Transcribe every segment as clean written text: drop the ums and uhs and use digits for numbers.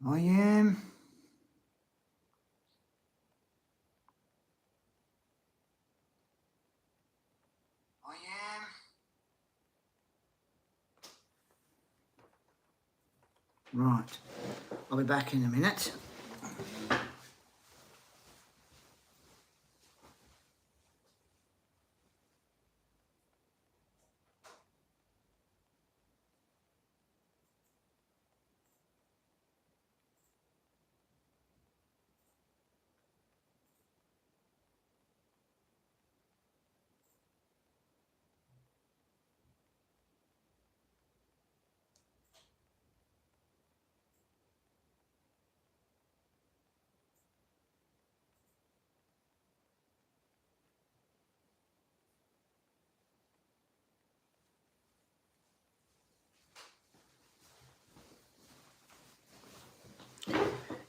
I am. Right, I'll be back in a minute.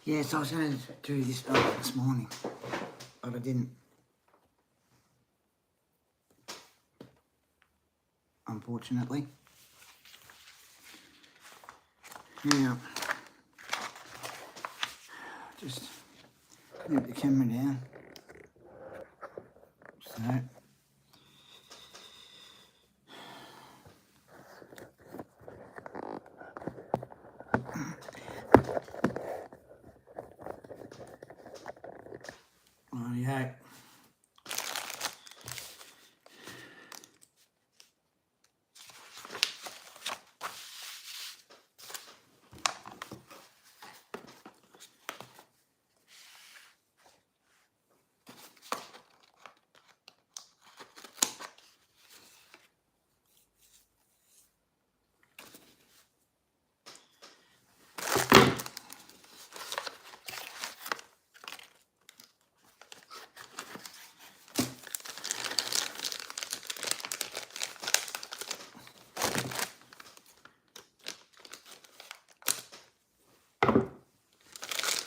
Yes, I was going to do this this morning, but I didn't. Unfortunately. Now, just move the camera down. So, rightio.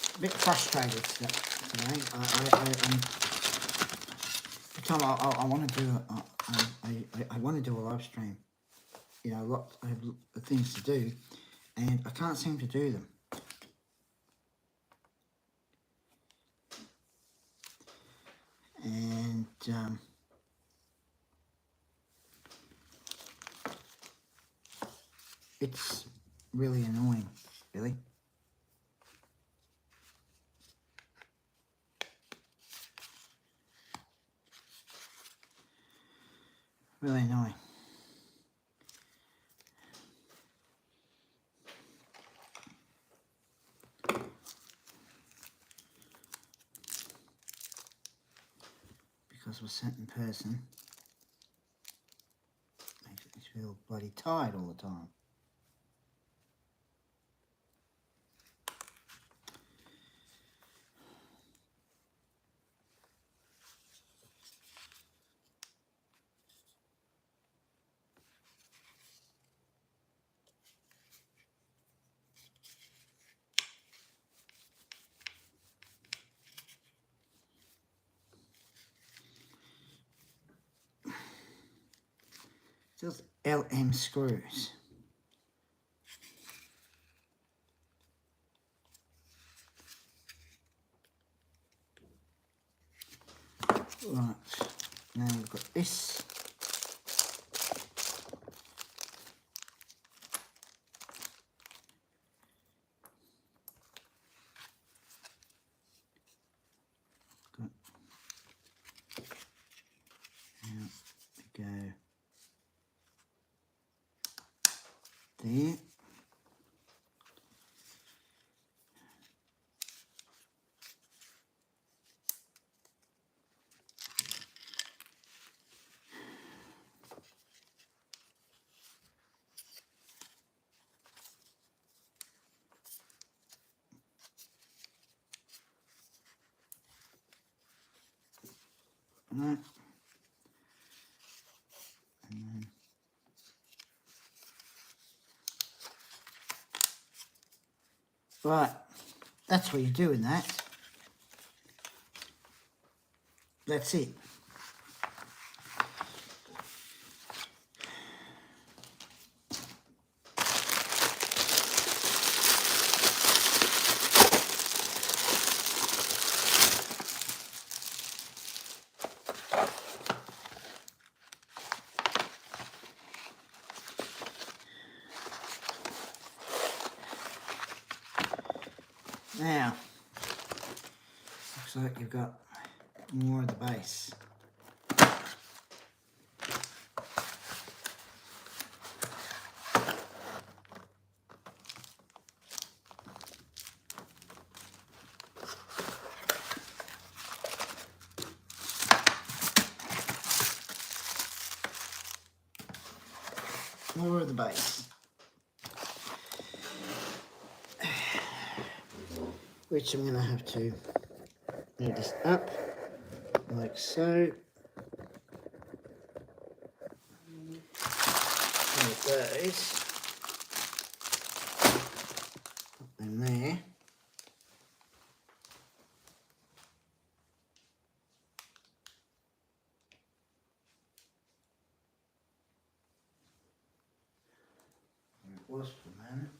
A bit frustrated today. Every time I want to do I want to do a live stream. You know, I have things to do, and I can't seem to do them. And it's really annoying, really. Really annoying. Because of a certain person makes me feel bloody tired all the time. Just LM screws. Right, now we've got this. Got, now we go there. Right. And then right, that's what you're doing that. That's it. Now, looks like you've got more of the base. More of the base. Which I'm going to have to move this up like so. Put those in there. Where it was for a moment.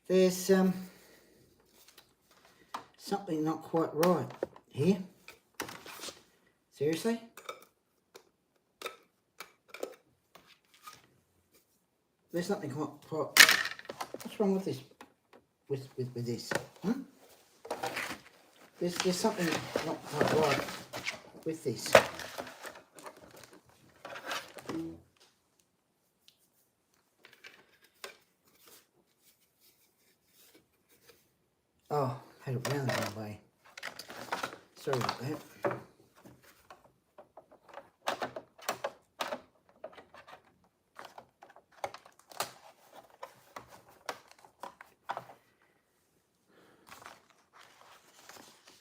There's something not quite right here. Seriously? There's something quite. What's wrong with this? With this? There's something not quite right with this. Oh, had it round the wrong way. Sorry about that.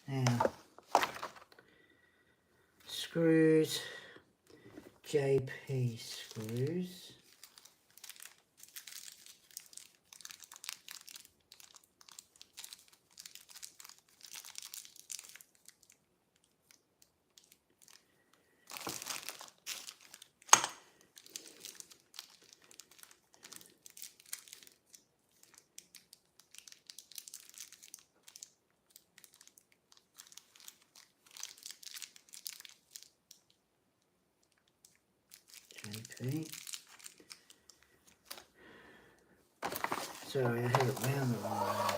Now, screws, JP screws. JP. Sorry, I had it round the wrong way.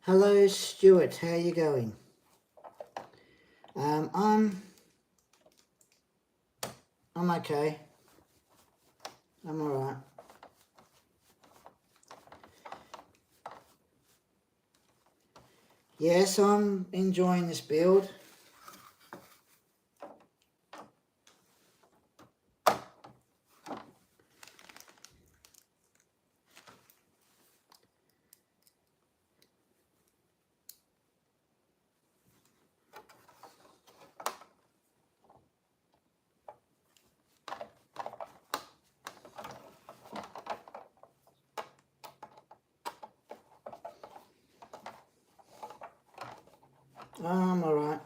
Hello, Stuart. How you going? I'm okay. I'm all right. Yes, I'm enjoying this build. I'm all right.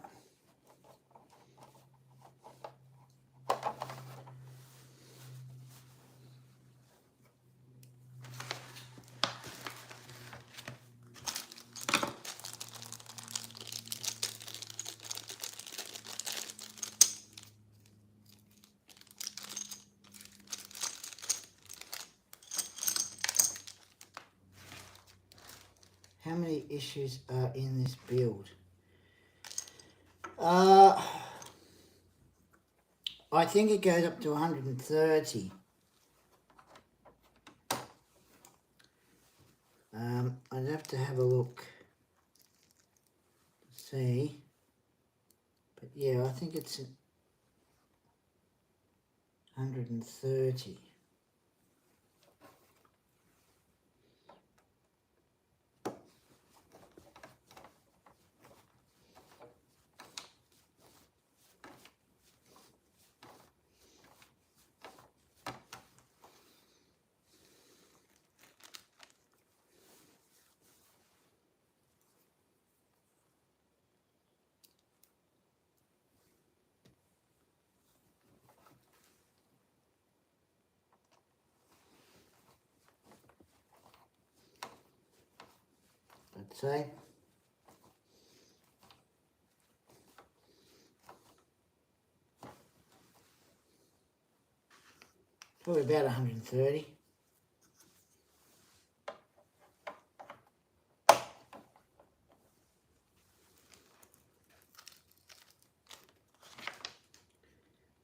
How many issues are in this build? I think it goes up to 130. I'd have to have a look to see. But yeah, I think it's 130. I'd say. Probably about 130.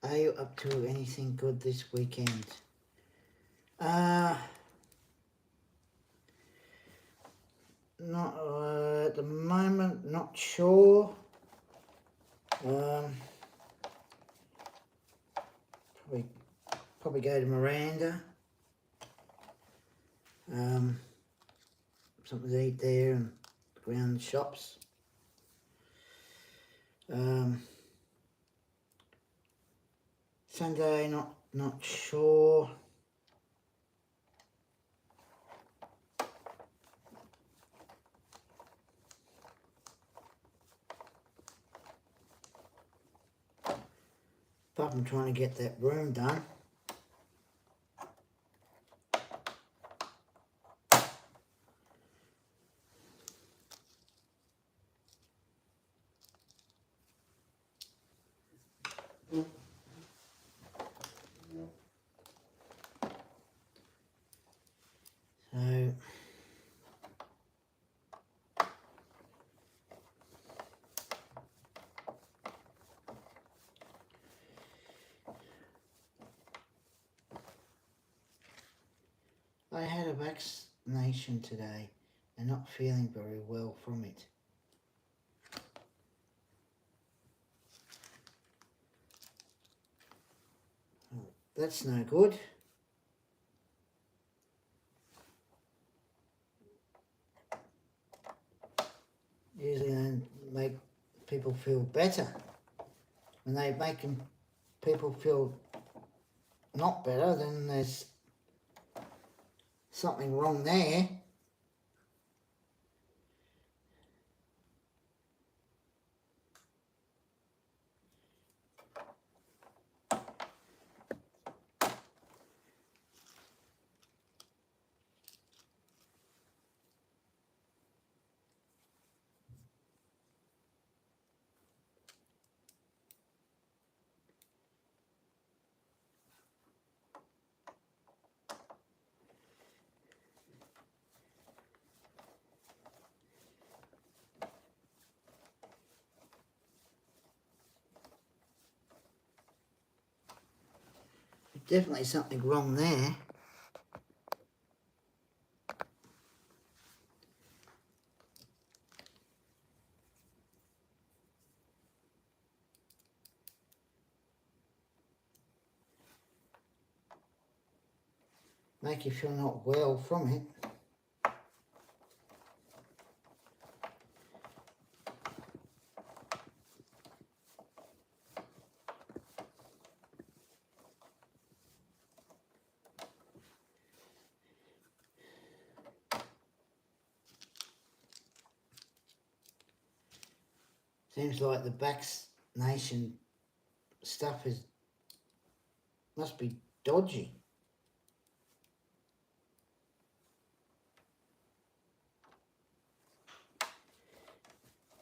Are you up to anything good this weekend? Not at the moment, not sure. Probably go to Miranda. Something to eat there and around the shops. Sunday, not sure. Apart from trying to get that room done. So I had a vaccination today and not feeling very well from it. Oh, that's no good. Usually they make people feel better. When they make people feel not better, then there's something wrong there. definitely something wrong there. Make you feel not well from it. Seems like the vaccination stuff must be dodgy.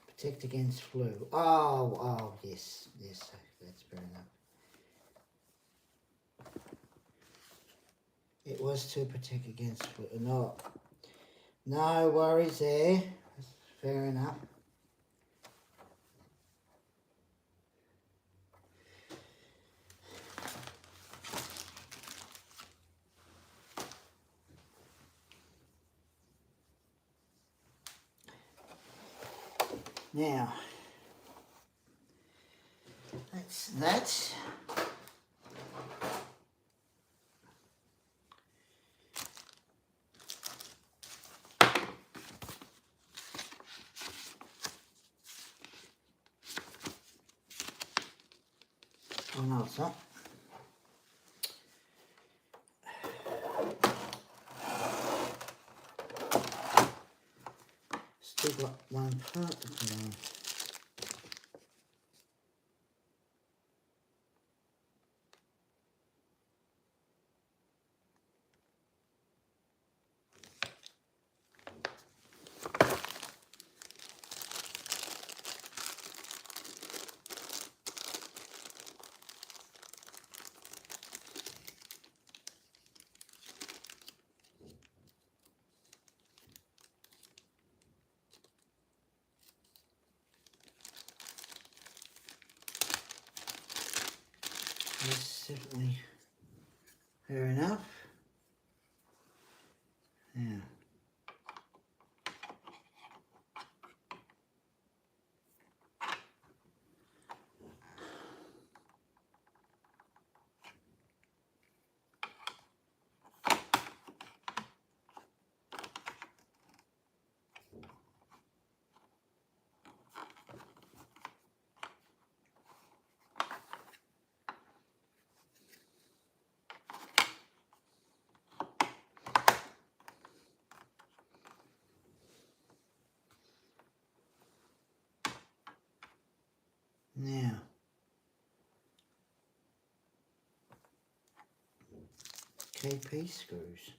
Protect against flu. Oh, yes, that's fair enough. It was to protect against flu. No worries there. That's fair enough. Now, that's that. Oh no, it's not. Still got one part to put on. That's definitely fair enough. Yeah. Now, KP screws.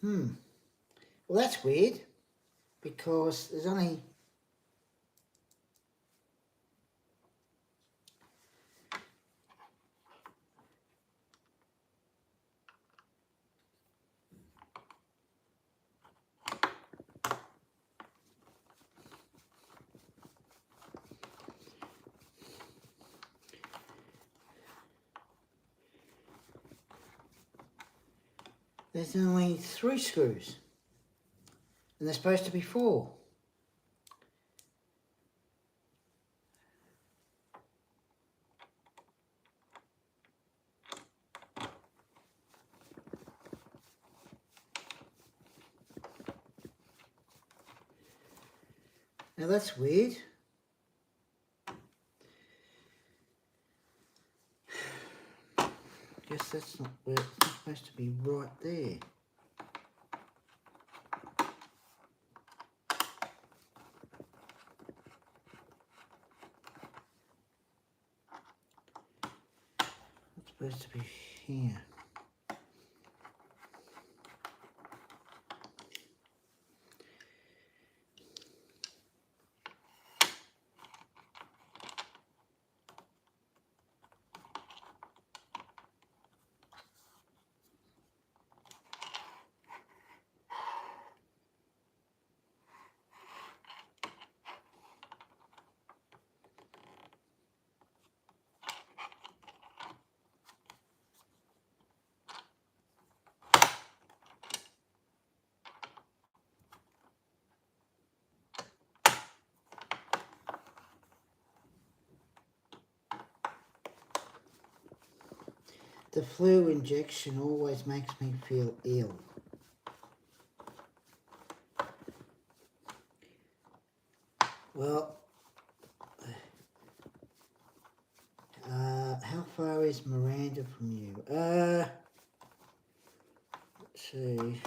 Well, that's weird because there's only there's only 3 screws and there's supposed to be 4. Now that's weird. Guess that's not where it's not supposed to be, right there. It's supposed to be here. The flu injection always makes me feel ill. Well, how far is Miranda from you? Let's see.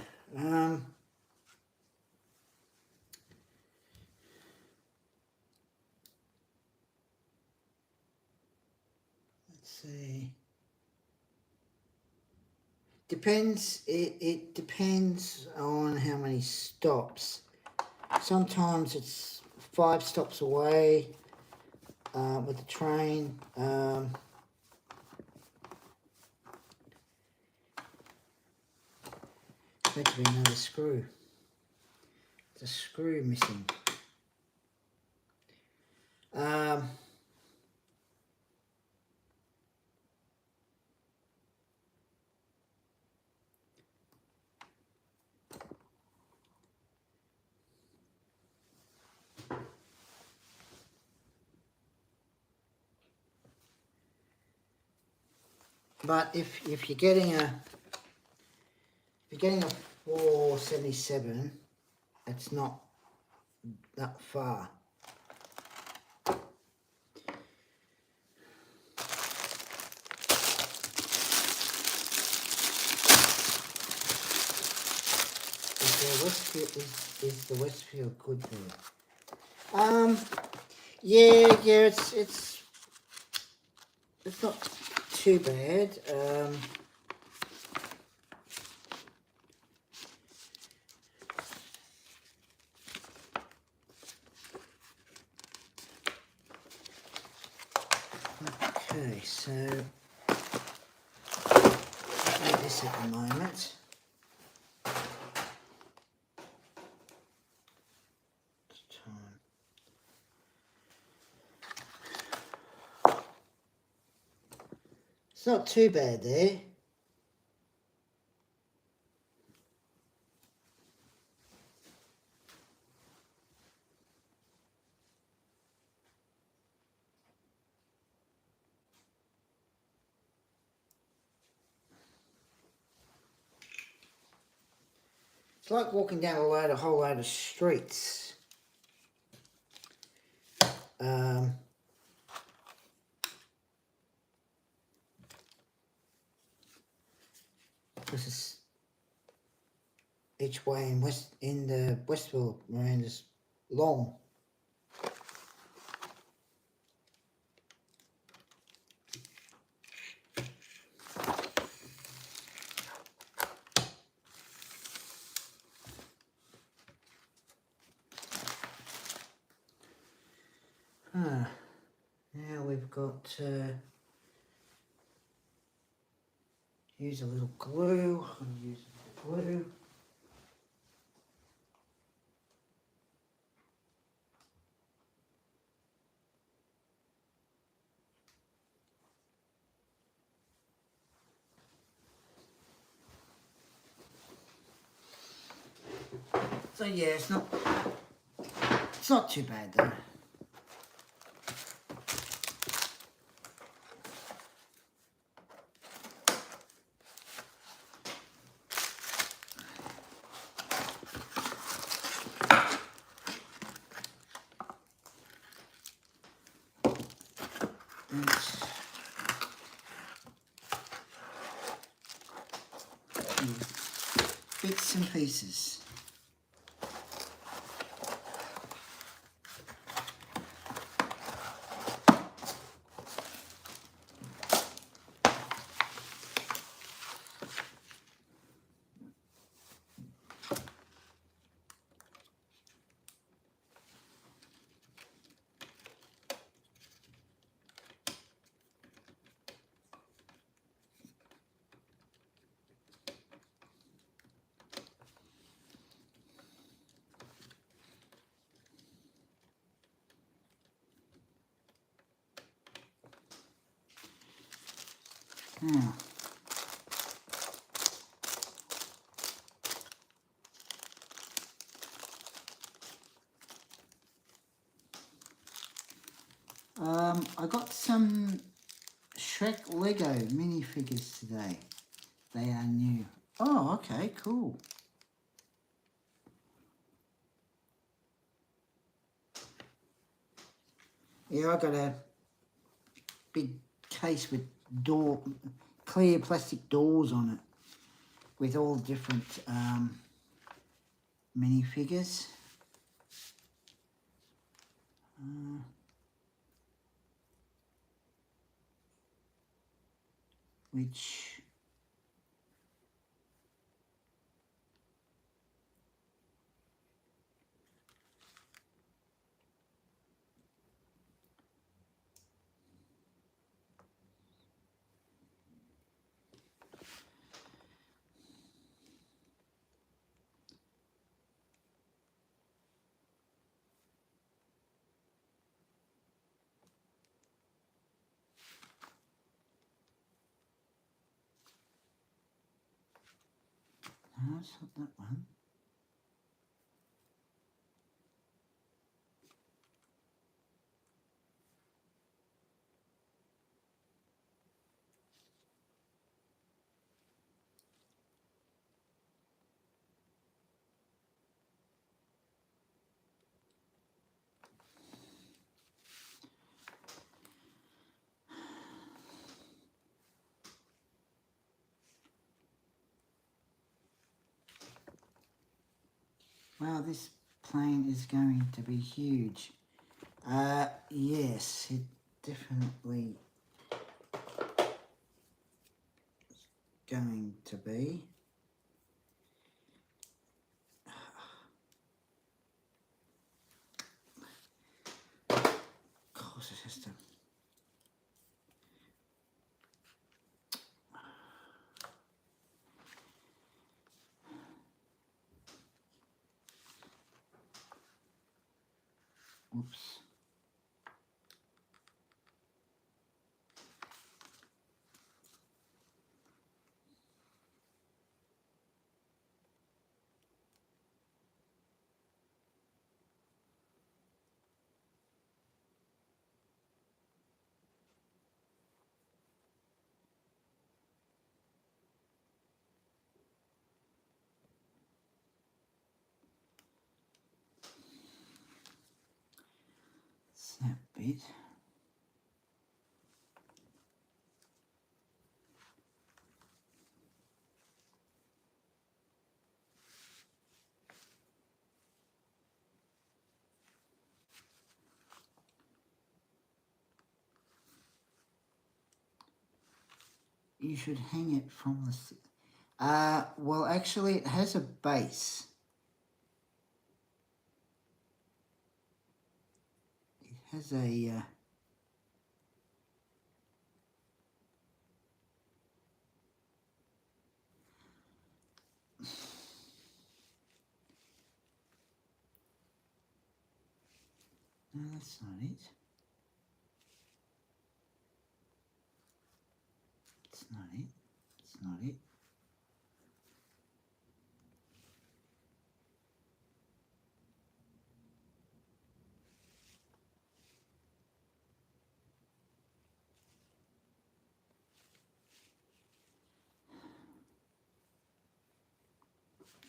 Let's see. Depends. It depends on how many stops. Sometimes it's 5 stops away with the train. It's meant to be another screw. There's a screw missing. But if you're getting a 477, it's not that far. Is the Westfield good there? Yeah, it's not too bad. Okay, so like this at the moment. It's not too bad there. It's like walking down a whole load of streets. This is each way in the Westville Miranda's long. Now we've got use a little glue. I'm going to use a little glue. So yeah, it's not too bad though. Bits and pieces. I got some Trek Lego minifigures today. They are new. Oh, okay, cool. Yeah, I got a big case with clear plastic doors on it with all different minifigures. Which no, it's not that one. Wow, this plane is going to be huge. Yes, it definitely is going to be. Of course it has to. Oops. It's that bit. You should hang it from the... well, actually, it has a base. It has a... No, that's not it. It's not it. It's not it.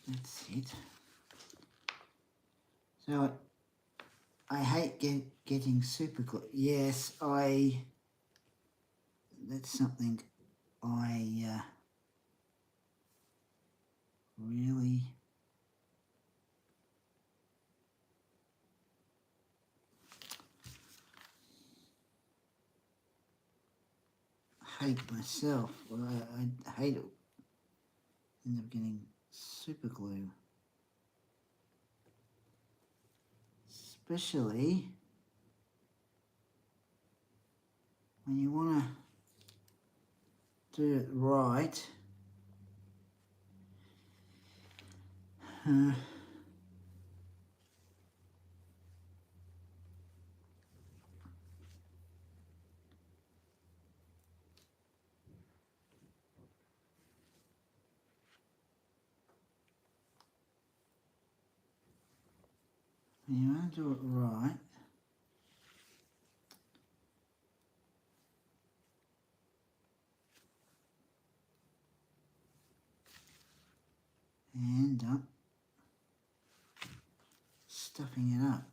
That's it. So I hate getting super glue. Yes, that's something I really hate myself. Well, I hate it. End up getting super glue. Especially when you want to do it right. When you want to do it right, end up stuffing it up.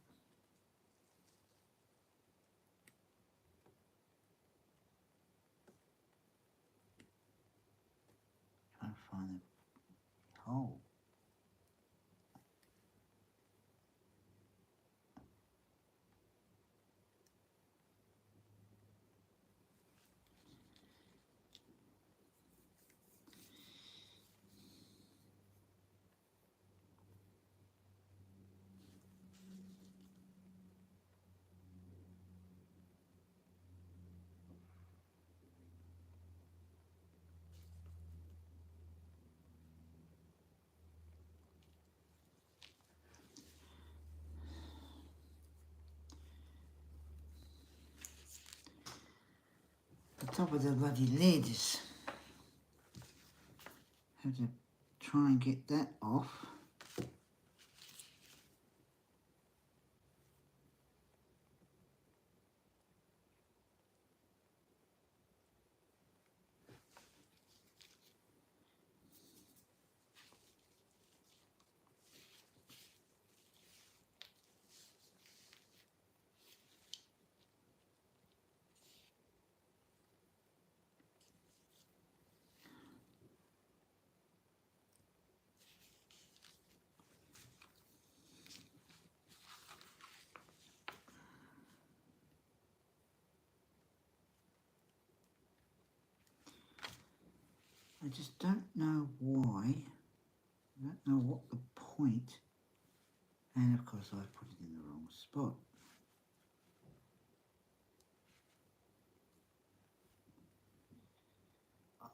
Trying to find the hole. The top of the bloody lid is, have to try and get that off. I just don't know why. I don't know what the point. And of course I've put it in the wrong spot.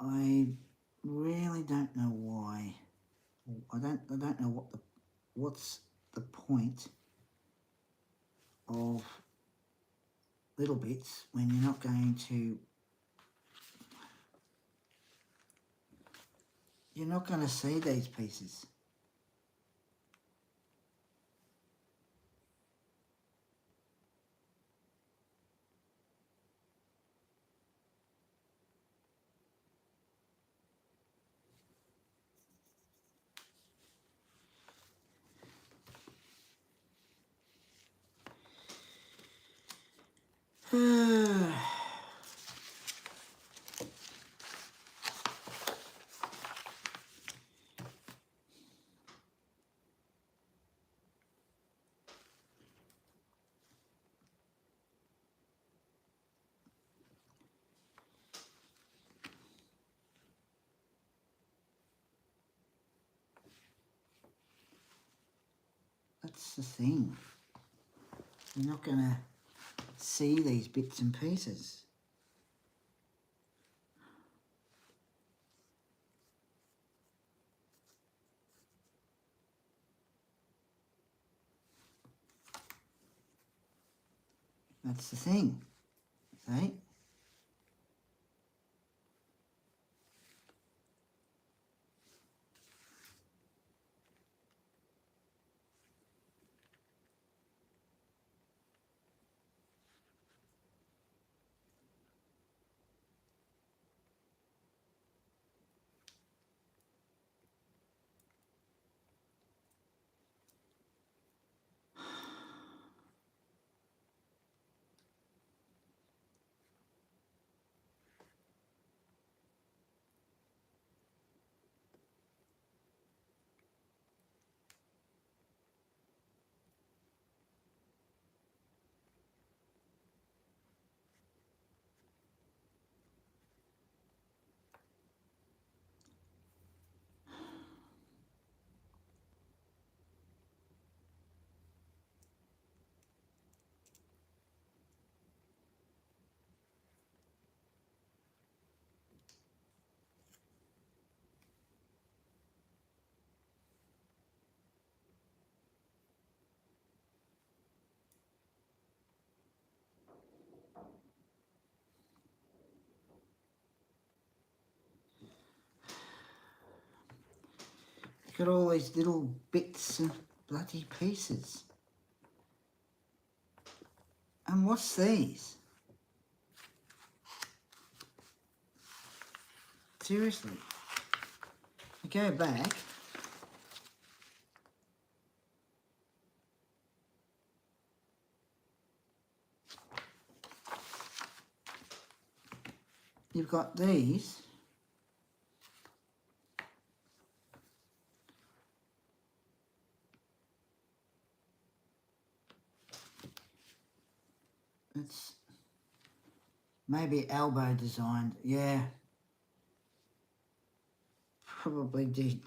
I really don't know why. I don't know what's the point of little bits when you're not going to see these pieces. That's the thing. You're not going to see these bits and pieces. That's the thing. See? Look at all these little bits of bloody pieces. And what's these? Seriously. I go back. you've got these. It's maybe elbow designed. Yeah, probably did.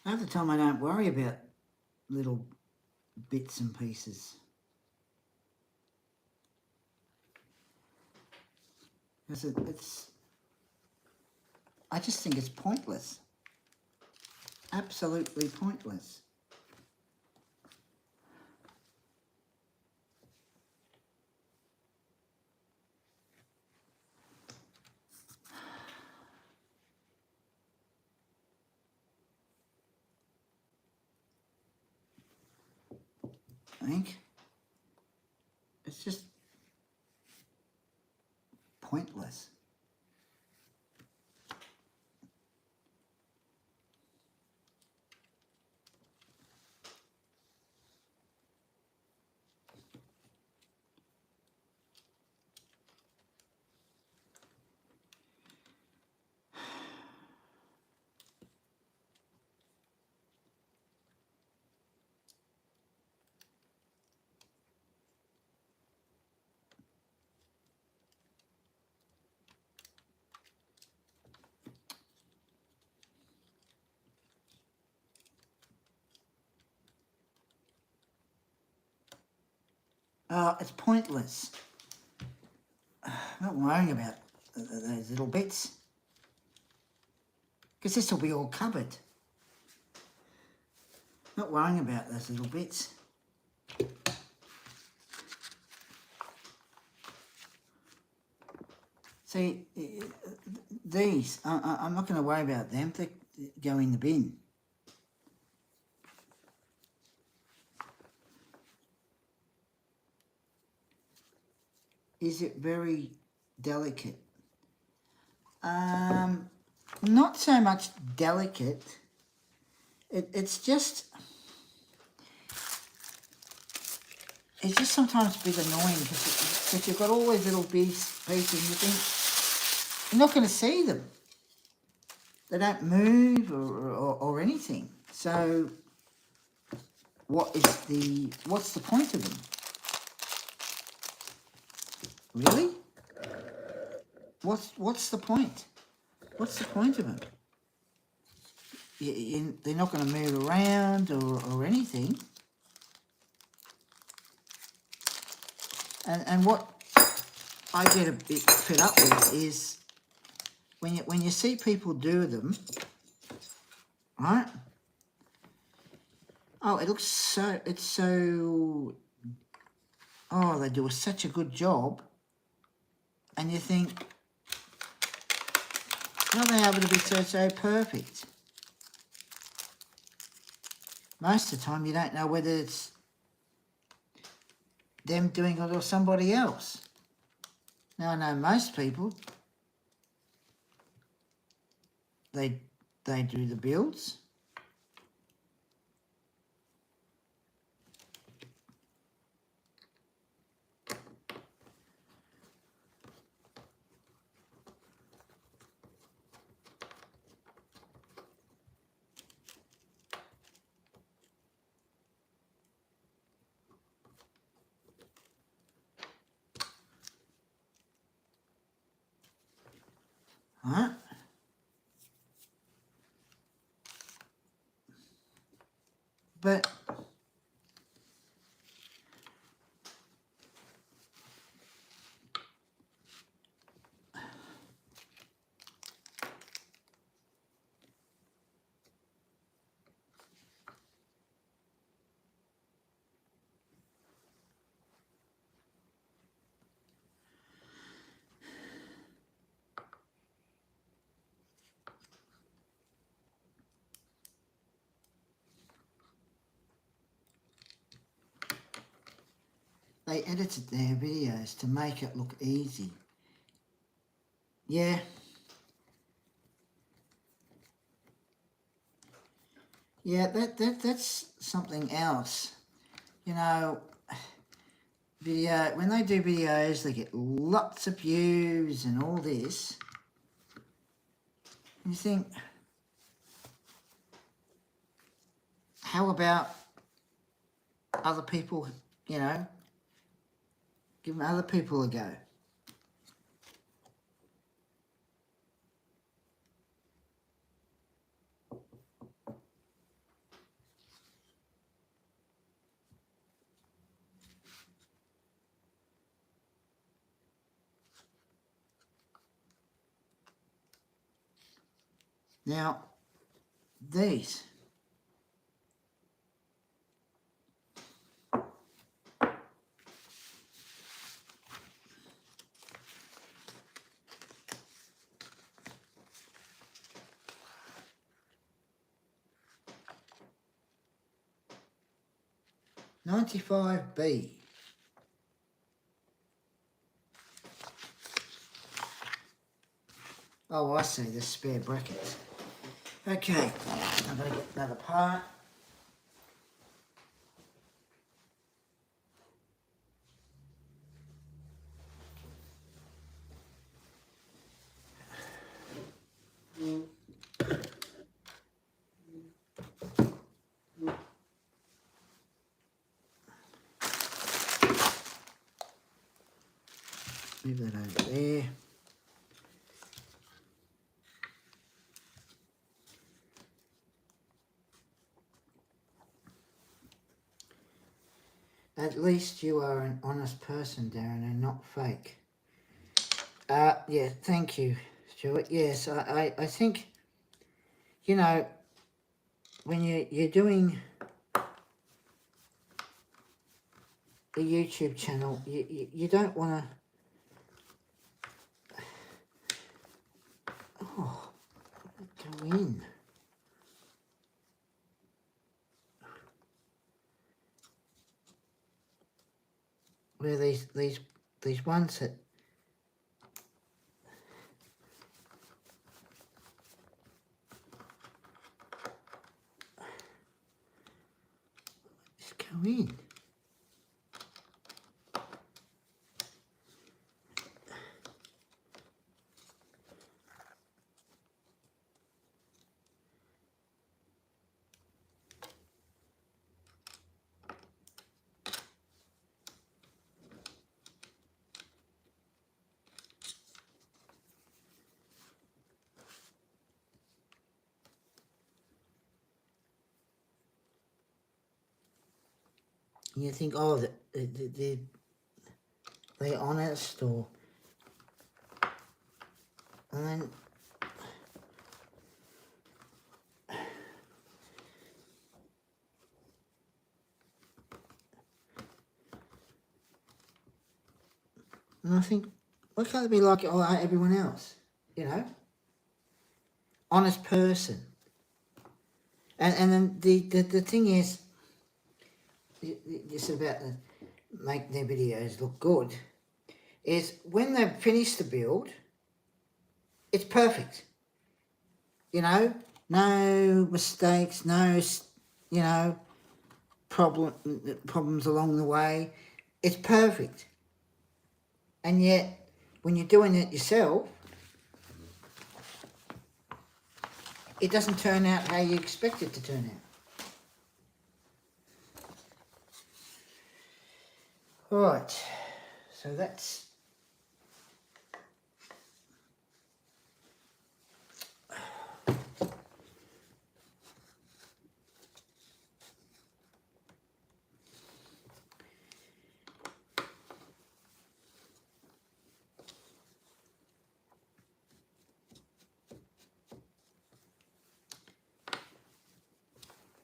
Half the time I don't worry about little bits and pieces. Because I just think it's pointless. Absolutely pointless. I think it's just pointless. It's pointless. I'm not worrying about those little bits. Because this will be all covered. Not worrying about those little bits. See, these, I'm not going to worry about them. They go in the bin. Is it very delicate? Not so much delicate. It's just sometimes a bit annoying because you've got all these little pieces and you think you're not going to see them. They don't move or anything. So what's the point of them? Really? What's the point? What's the point of them? They're not going to move around or anything. And what I get a bit fed up with is when you see people do them, right? Oh, it looks so, oh, they do such a good job. And you think, how are they able to be so perfect? Most of the time you don't know whether it's them doing it or somebody else. Now I know most people, they do the builds. Right? But they edited their videos to make it look easy. Yeah. Yeah, that's something else. You know, when they do videos, they get lots of views and all this. And you think, how about other people, you know, giving other people a go? Now, these. $95B. Oh, I see, the spare brackets. Okay, I'm going to get another part. Move that over there. At least you are an honest person, Darren, and not fake. Yeah, thank you, Stuart. Yes, I think, you know, when you're doing a YouTube channel, you don't want to... Oh, go in. Where these ones that... Just go in. And you think, oh, they're honest, or... And then... And I think, why can't it be like everyone else? You know? Honest person. And then the thing is, it's about the make their videos look good, is when they've finished the build, it's perfect. You know, no mistakes, no, you know, problems along the way. It's perfect. And yet, when you're doing it yourself, it doesn't turn out how you expect it to turn out. Right, so that's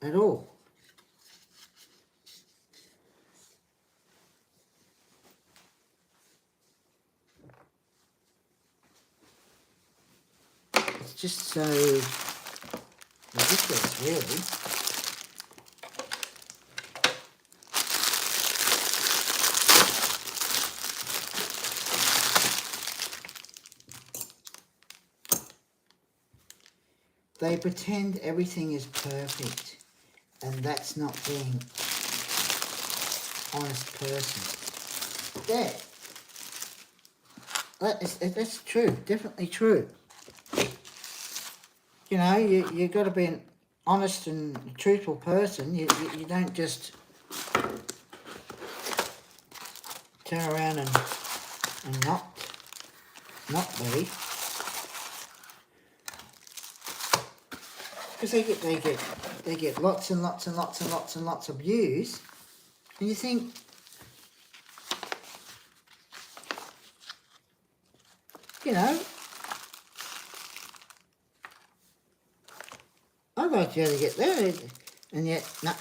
at all. It's just so ridiculous, really. They pretend everything is perfect, and that's not being honest person. Yeah, that's true, definitely true. You know, you got to be an honest and truthful person. You don't just turn around and not be. Because they get lots and lots and lots and lots and lots of views, and you think, you know, I'd like you to get there, and yet no.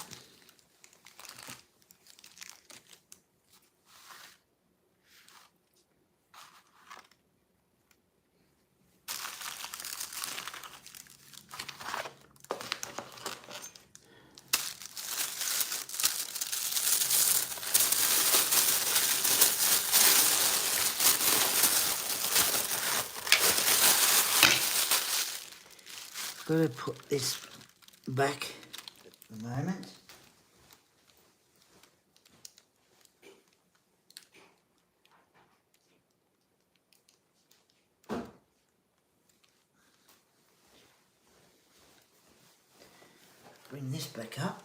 Got to put this back at the moment. Bring this back up.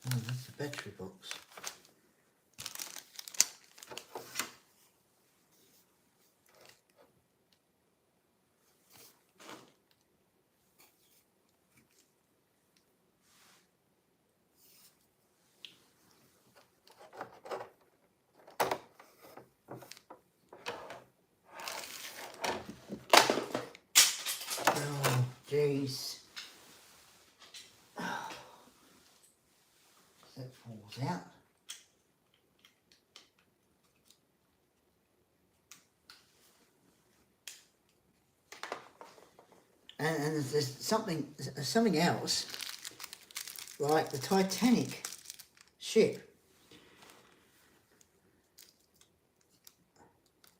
Oh, that's the battery box. Oh, jeez. That falls out. And there's something else, like the Titanic ship.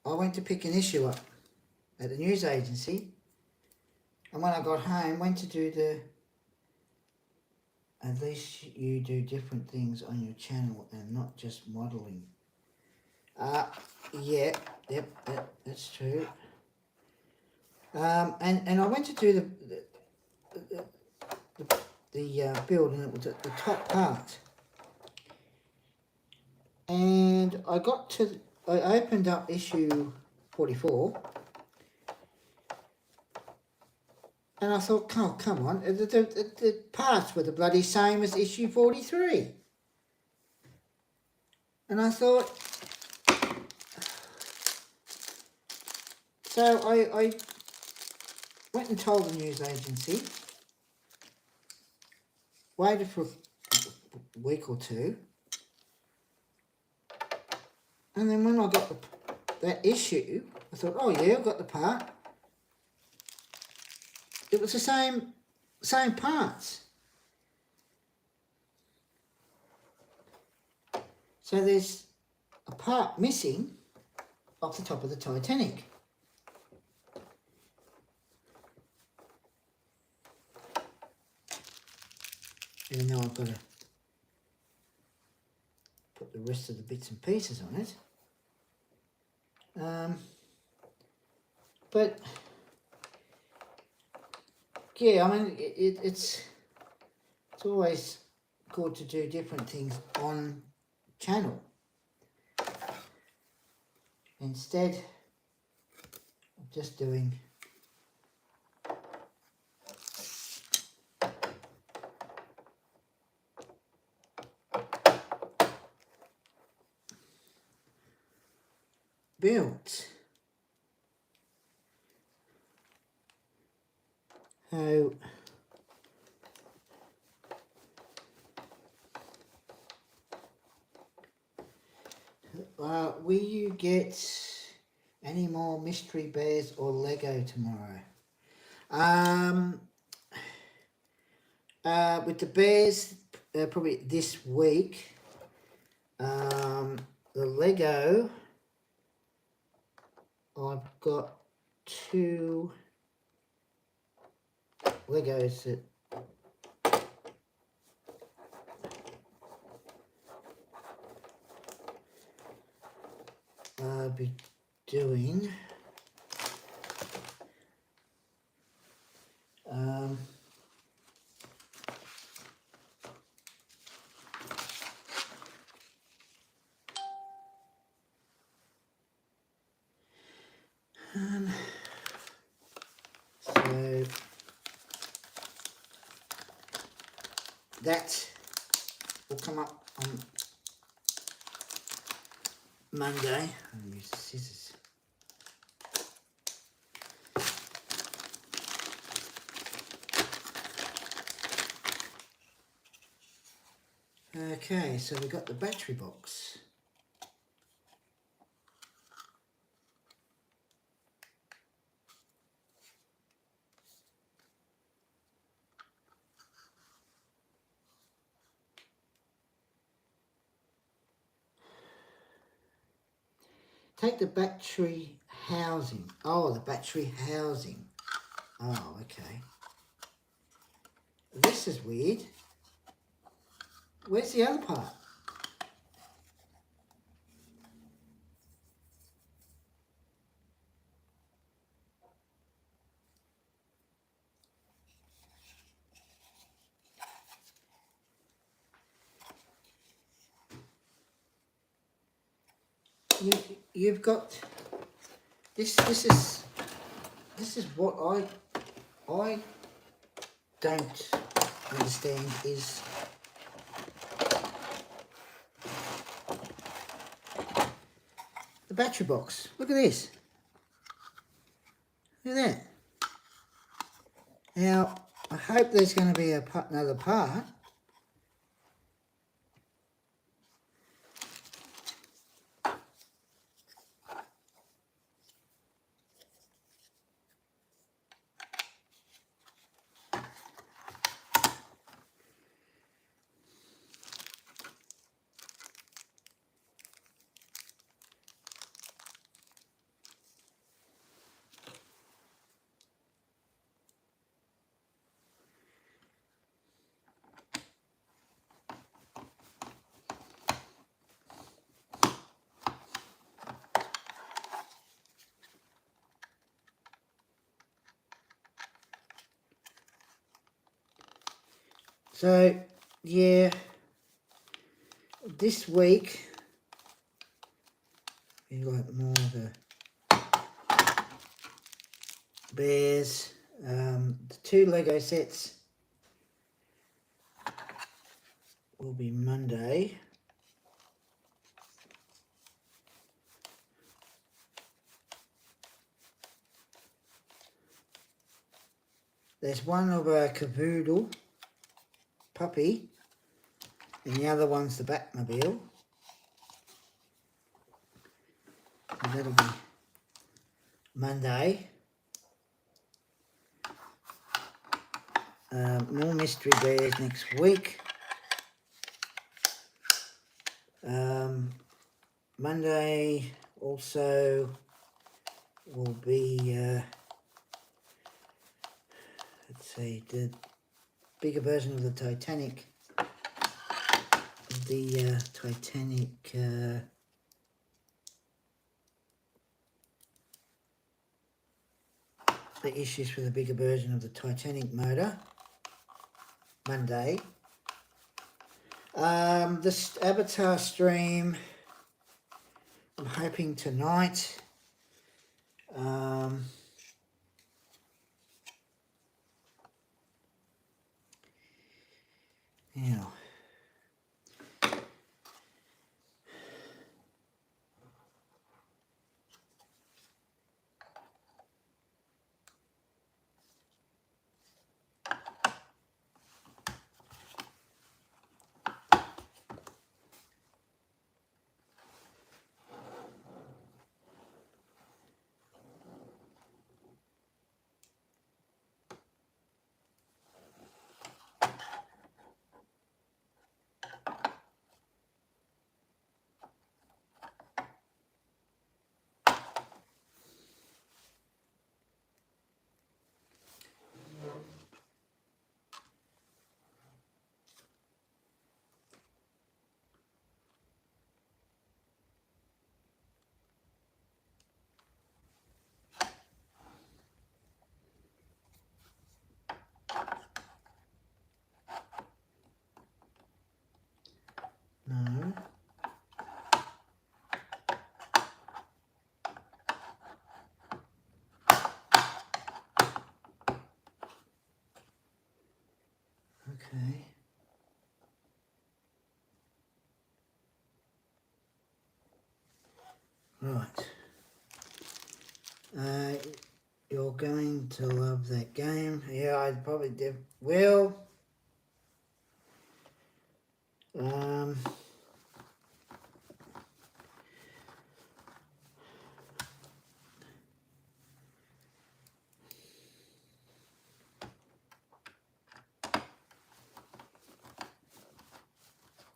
I went to pick an issue up at the news agency, and when I got home, went to do the, at least you do different things on your channel and not just modelling. Yeah, yep, that's true. And I went to do the build, and it was at the top part. And I opened up issue 44, and I thought, oh, come on, the parts were the bloody same as issue 43. And I thought, so I went and told the news agency, waited for a week or two, and then when I got that issue, I thought, oh yeah, I've got the part. It was the same parts. So there's a part missing off the top of the Titanic. Even though I've got to put the rest of the bits and pieces on it. But yeah, I mean, it's it's always good to do different things on channel. Instead of just doing builds. So will you get any more mystery bears or Lego tomorrow? With the bears, probably this week. The Lego, I've got 2 Legos that I'll be doing. So that will come up on Monday. I'll use the scissors. Okay, so we've got the battery box. Take the battery housing. Oh, the battery housing. Oh, okay. This is weird. Where's the other part? You've got this. This is what I don't understand is the battery box. Look at this. Look at that. Now I hope there's going to be another part. So, yeah, this week we got more of the bears. The 2 Lego sets will be Monday. There's one of a cavoodle puppy, and the other one's the Batmobile. And that'll be Monday. More mystery bears next week. Monday also will be, let's see, the bigger version of the Titanic. The Titanic the issues with the bigger version of the Titanic motor. Monday. This Avatar stream, I'm hoping tonight. Now, no. Okay. Right. You're going to love that game. Yeah, I probably will.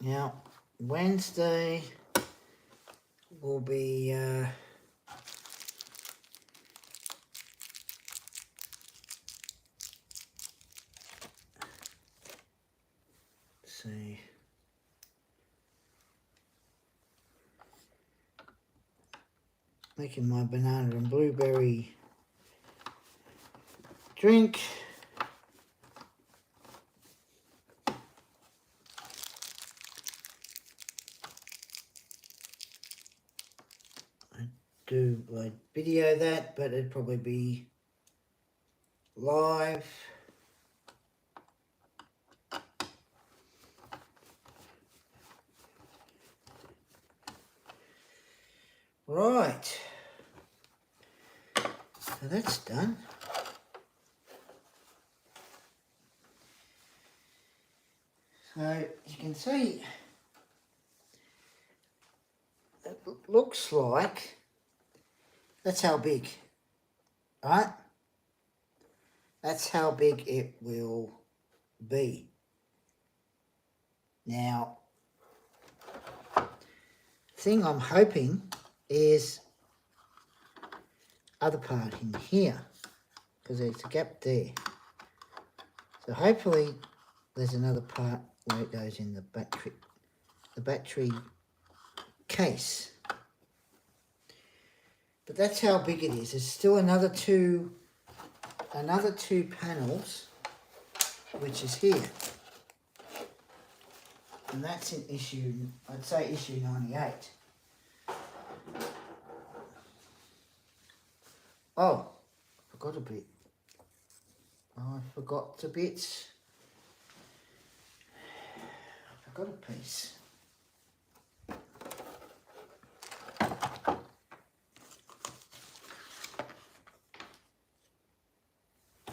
Now, Wednesday will be see. Making my banana and blueberry drink. I'd video that, but it'd probably be live. Right. So that's done. So you can see it looks like that's how big, right? That's how big it will be. Now, thing I'm hoping is other part in here, because there's a gap there. So hopefully there's another part where it goes in the battery case. But that's how big it is. There's still another two panels, which is here. And that's in I'd say issue 98. Oh, I forgot a bit. I forgot a bit. I forgot a piece.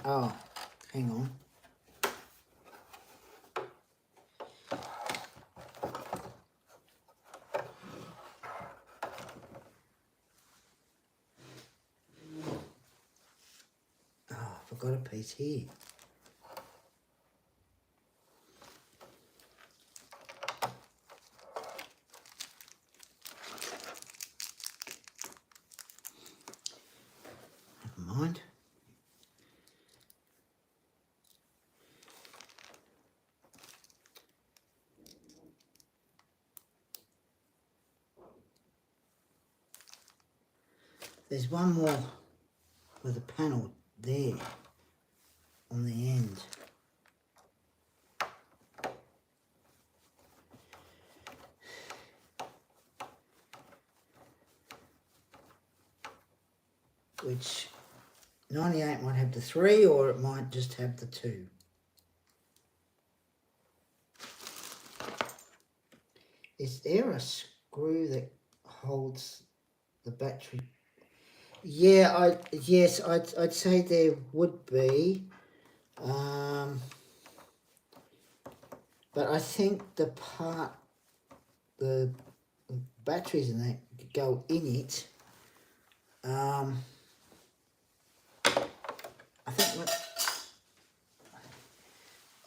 Oh, hang on. Oh, I forgot a piece here. Never mind. There's one more with a panel there on the end. which 98 might have the 3 or it might just have the 2. Is there a screw that holds the battery? Yeah, I'd say there would be. But I think the batteries in that go in it. I think what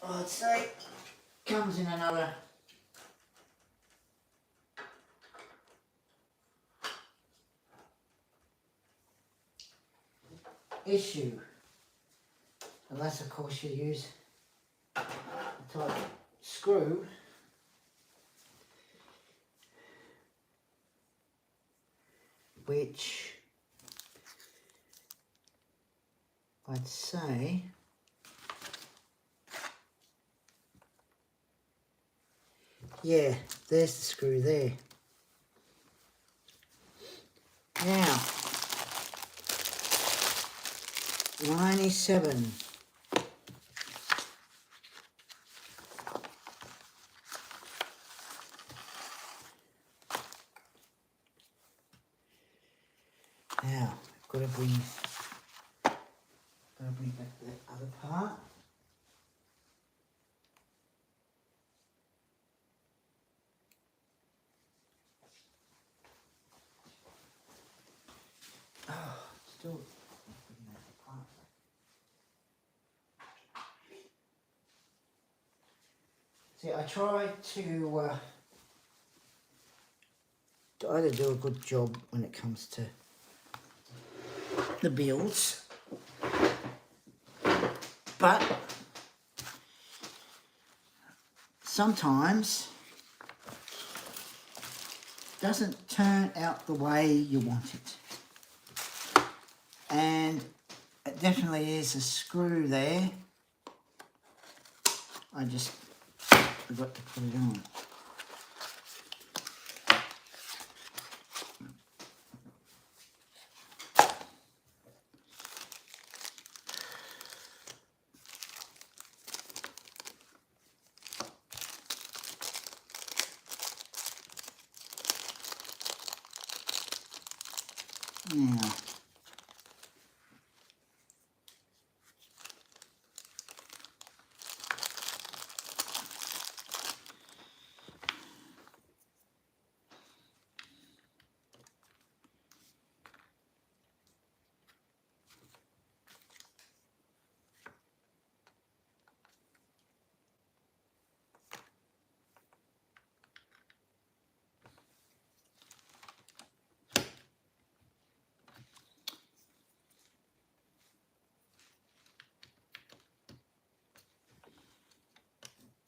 I'd say comes in another issue, unless of course you use a type screw which I'd say yeah, there's the screw there. Now 97. Now I've got to bring back that other part. Oh, still. See, I try to either do a good job when it comes to the builds, but sometimes it doesn't turn out the way you want it. And it definitely is a screw there. I just forgot to put it on. Now,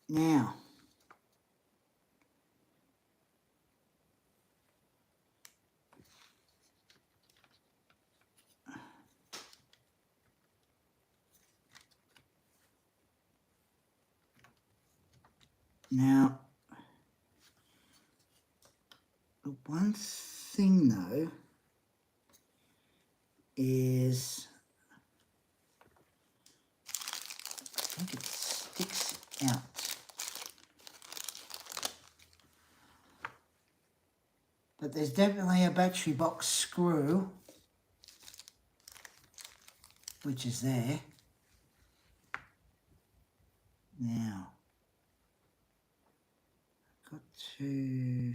now, now, the one thing though is I think it sticks out. But there's definitely a battery box screw which is there. Now, I've got to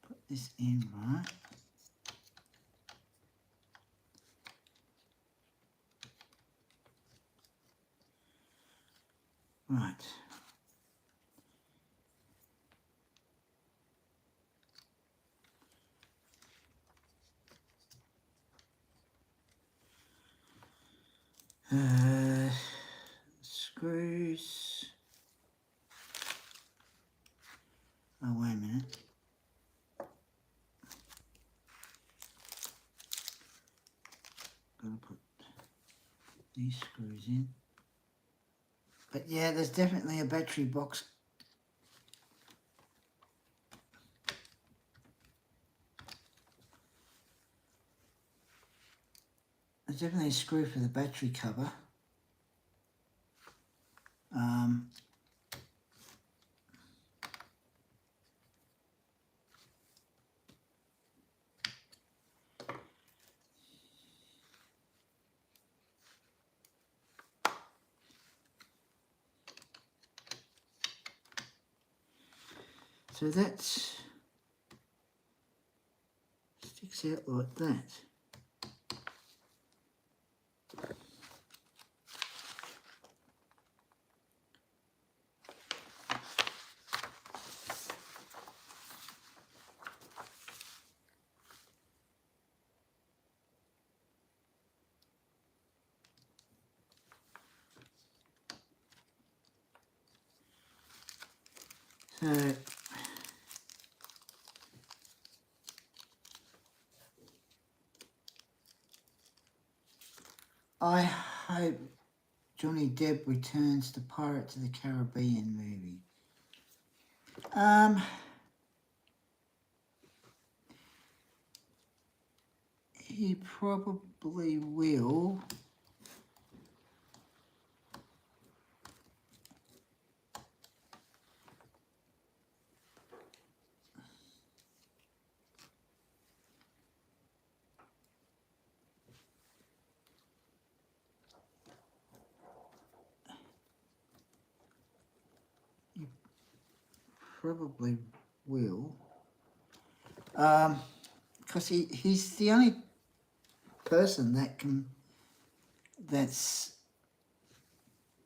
put this in right. Right. Screws. Oh, wait a minute. Gotta put these screws in. But yeah, there's definitely a battery box There's definitely a screw for the battery cover. So that sticks out like that. So I hope Johnny Depp returns to Pirates of the Caribbean movie. He probably will. He probably will. Because he's the only person that's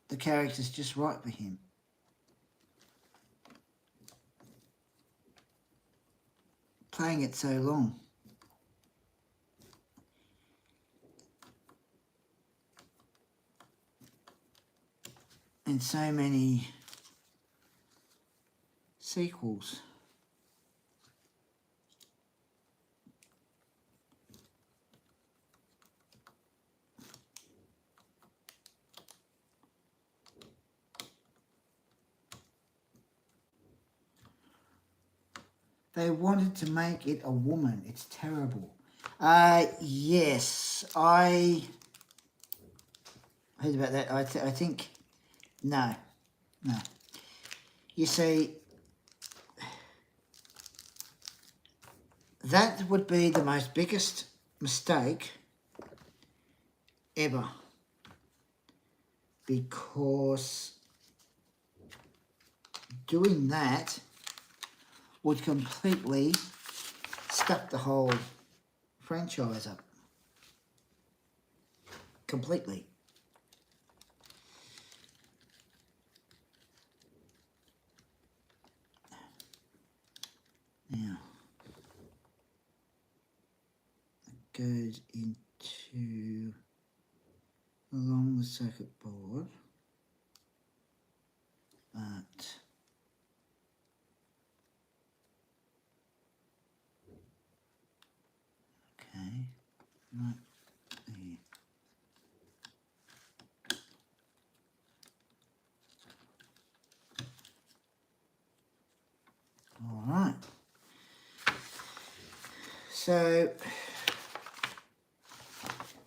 the character's just right for him. Playing it so long. And so many sequels. They wanted to make it a woman. It's terrible. Yes, I heard about that. I think, no. You see, that would be the most biggest mistake ever. Because doing that would completely stuff the whole franchise up. Completely. Now, it goes into along the circuit board, but okay, right there. All right. So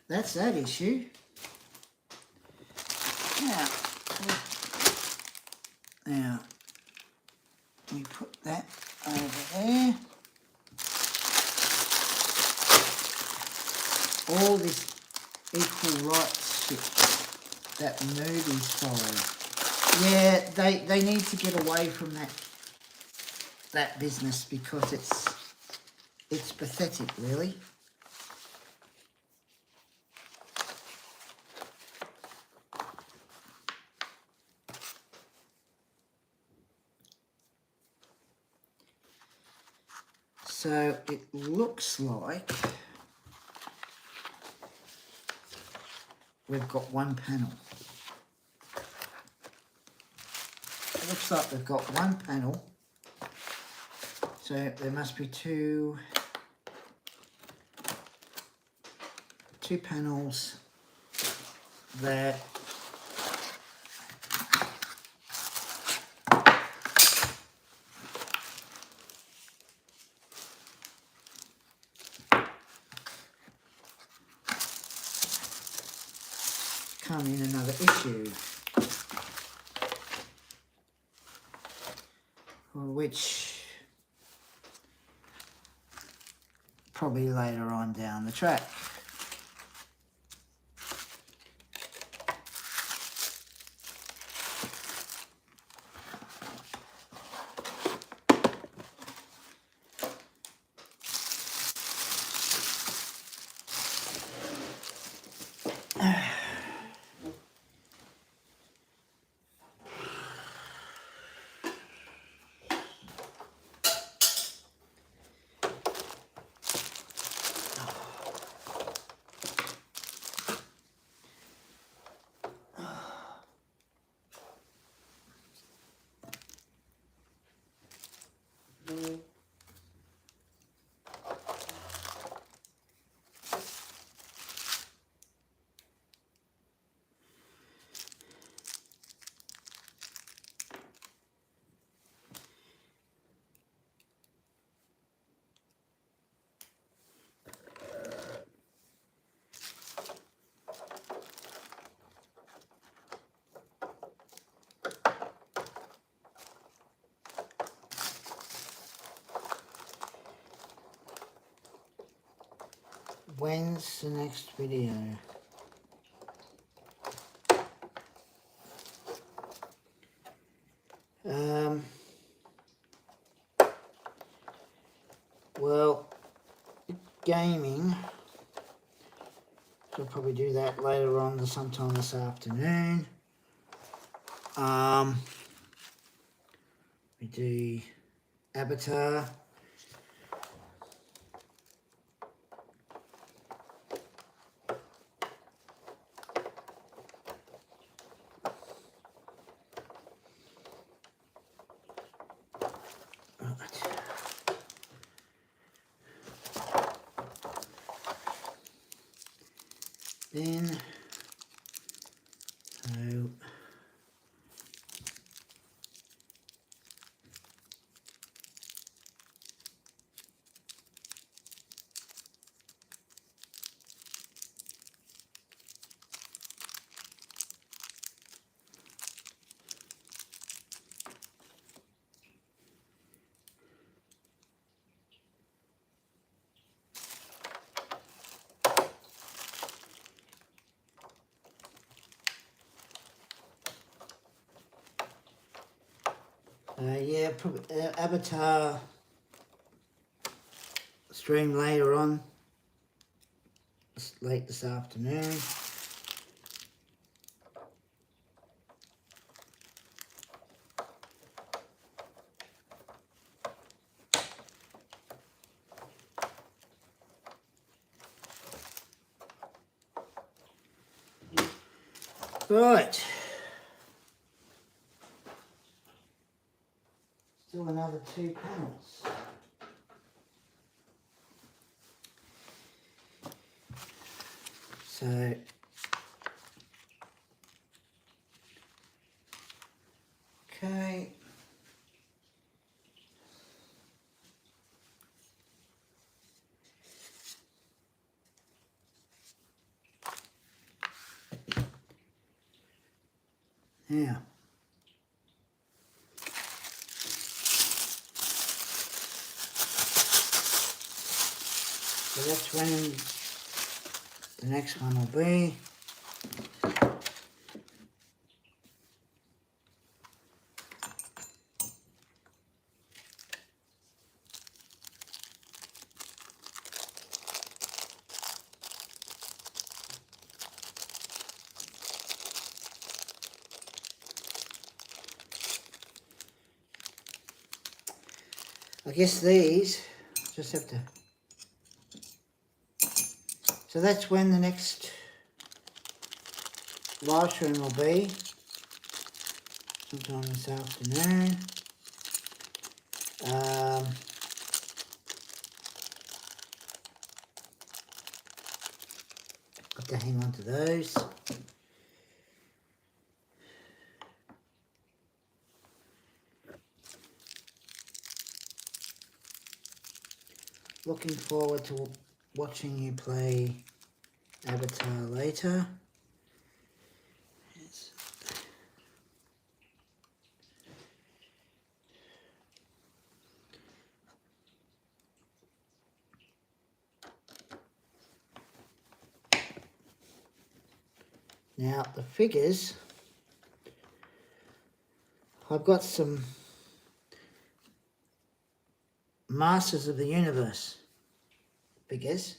that's that issue. Now we put that over there. All this equal rights shit that movies follow. Yeah, they need to get away from that business because it's pathetic, really. So it looks like we've got one panel. It looks like we've got one panel. So there must be two panels that come in another issue, which probably later on down the track. When's the next video? Well, gaming, so I'll probably do that later on sometime this afternoon. We do Avatar. Then, so yeah, probably Avatar stream later on, late this afternoon. Right. Still another 2 panels. So okay. Now, so that's when the next one will be. I guess these just have to. So that's when the next live stream will be. Sometime this afternoon. Got to hang on to those. Looking forward to watching you play Avatar later. Now the figures, I've got some Masters of the Universe figures,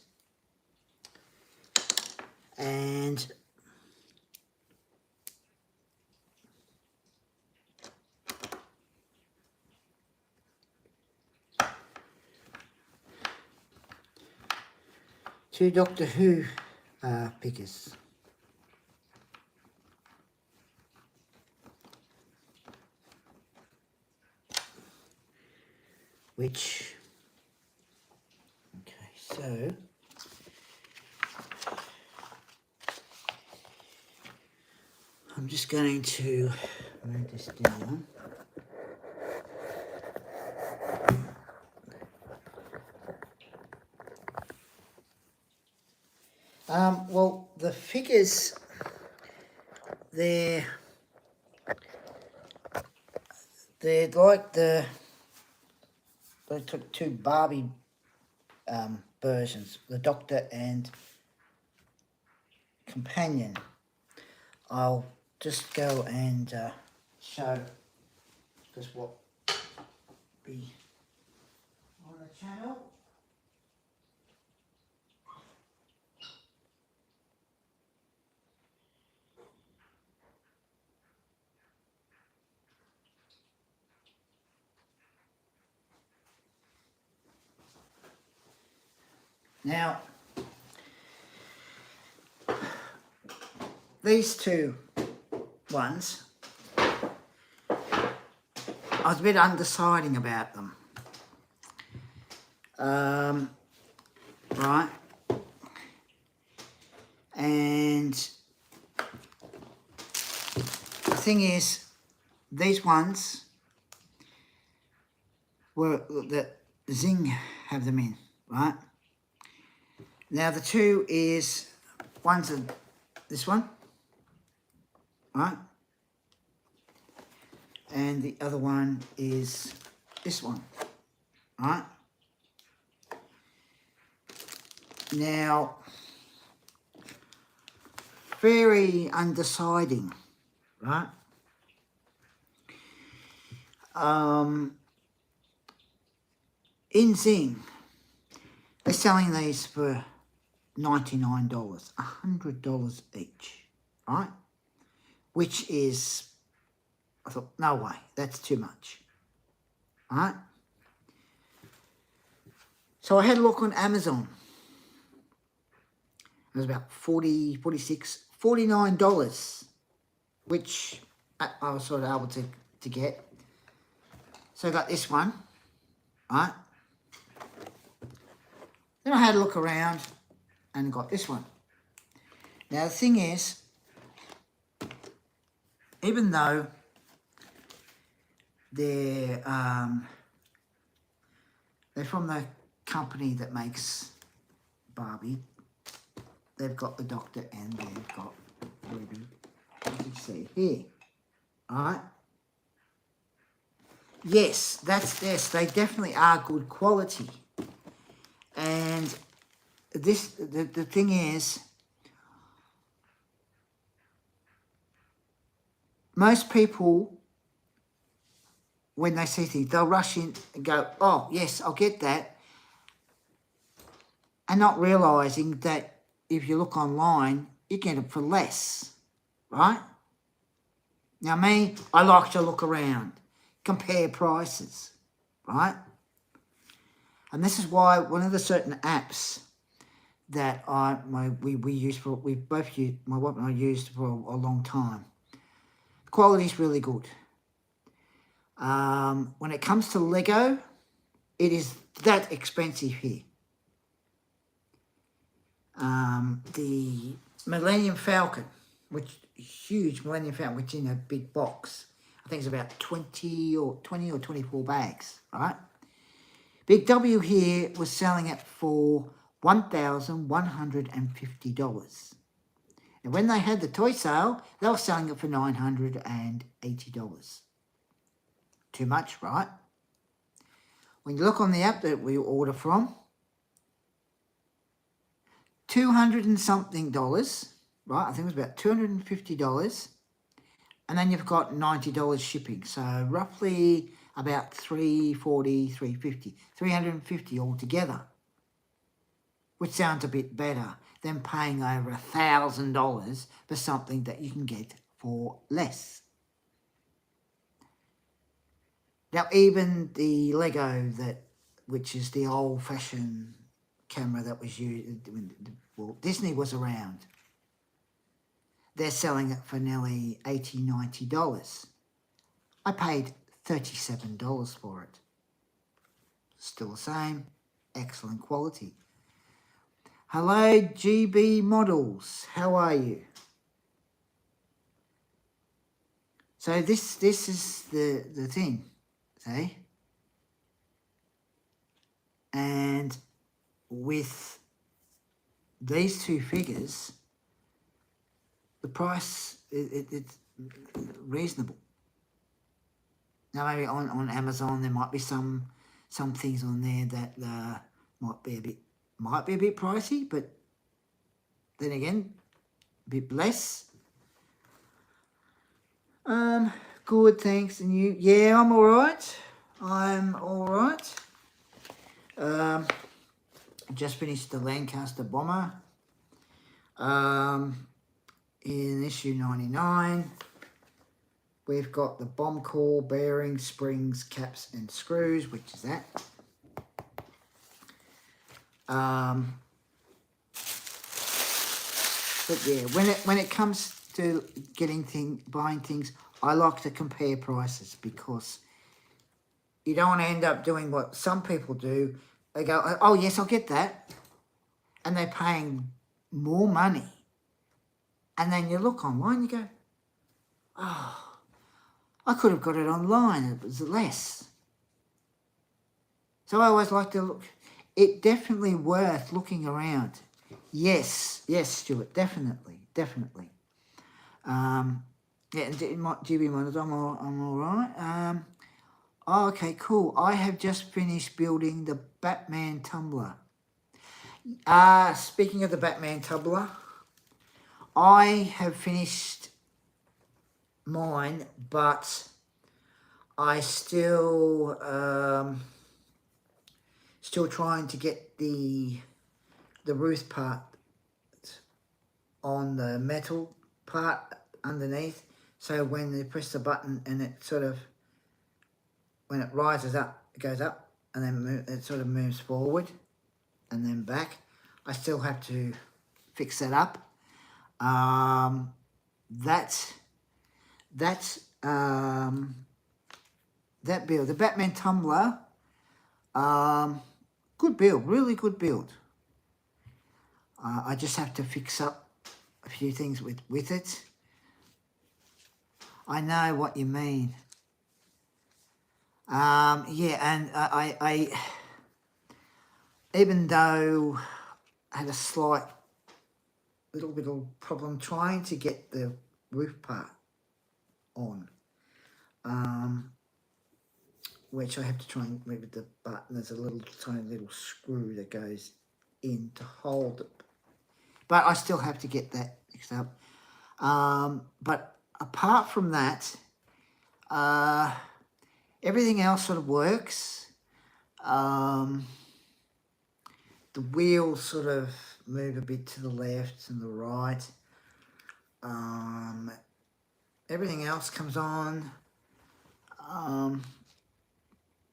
and two Doctor Who figures. Which, okay, so I'm just going to move this down. Well, the figures, they're like they took two Barbie versions, the Doctor and Companion. I'll just go and show just what be on the channel. Now, these two ones, I was a bit undeciding about them. Right, and the thing is, these ones were that Zing have them in, right? Now the two is, one's this one, right? And the other one is this one, right? Now, very undeciding, right? In Zing, they're selling these for $99, $100 each, right? Which is, I thought, no way, that's too much, right? So I had a look on Amazon. It was about $40, $46, $49, which I was sort of able to get. So I got this one, right? Then I had a look around and got this one. Now the thing is, even though they're from the company that makes Barbie, they've got the Doctor and they've got Ruby, as you see here, alright? Yes, they definitely are good quality. And this, the thing is, most people, when they see things, they'll rush in and go, oh, yes, I'll get that. And not realising that if you look online, you get it for less, right? Now me, I like to look around, compare prices, right? And this is why one of the certain apps that we both used, my wife and I used for a long time. The quality is really good. When it comes to Lego, it is that expensive here. The Millennium Falcon, which huge Millennium Falcon, which is in a big box. I think it's about 20 or 24 bags, right? Big W here was selling it for $1,150. And when they had the toy sale, they were selling it for $980. Too much, right? When you look on the app that we order from, $200 and something, right? I think it was about $250. And then you've got $90 shipping. So roughly about $340, $350, $350 altogether. Which sounds a bit better than paying over $1,000 for something that you can get for less. Now, even the Lego, which is the old-fashioned camera that was used when Disney was around, they're selling it for nearly $80, $90. I paid $37 for it. Still the same, excellent quality. Hello, GB Models, how are you? So this is the thing, see? And with these two figures, the price, it's reasonable. Now maybe on Amazon there might be some things on there that might be a bit pricey, but then again, a bit less. Good, thanks. And you? Yeah, I'm alright. Just finished the Lancaster bomber. In issue 99, we've got the bomb core, bearings, springs, caps, and screws, which is that. But yeah, when it comes to buying things, I like to compare prices, because you don't want to end up doing what some people do. They go, oh yes, I'll get that, and they're paying more money. And then you look online, you go, oh, I could have got it online, it was less. So I always like to look. It's definitely worth looking around. Yes, Stuart, definitely. Yeah, GB Models, I'm all right. Oh, okay, cool. I have just finished building the Batman tumbler. Speaking of the Batman tumbler, I have finished mine, but I still trying to get the roof part on the metal part underneath, so when you press the button and it sort of, when it rises up, it goes up, and then it sort of moves forward and then back. I still have to fix that up. That build, the Batman tumbler, good build, really good build. I just have to fix up a few things with it. I know what you mean. Yeah, and I even though I had a slight little bit of problem trying to get the roof part on, which I have to try and move the button. There's a tiny little screw that goes in to hold it, but I still have to get that fixed up. But apart from that, everything else sort of works. The wheels sort of move a bit to the left and the right. Everything else comes on,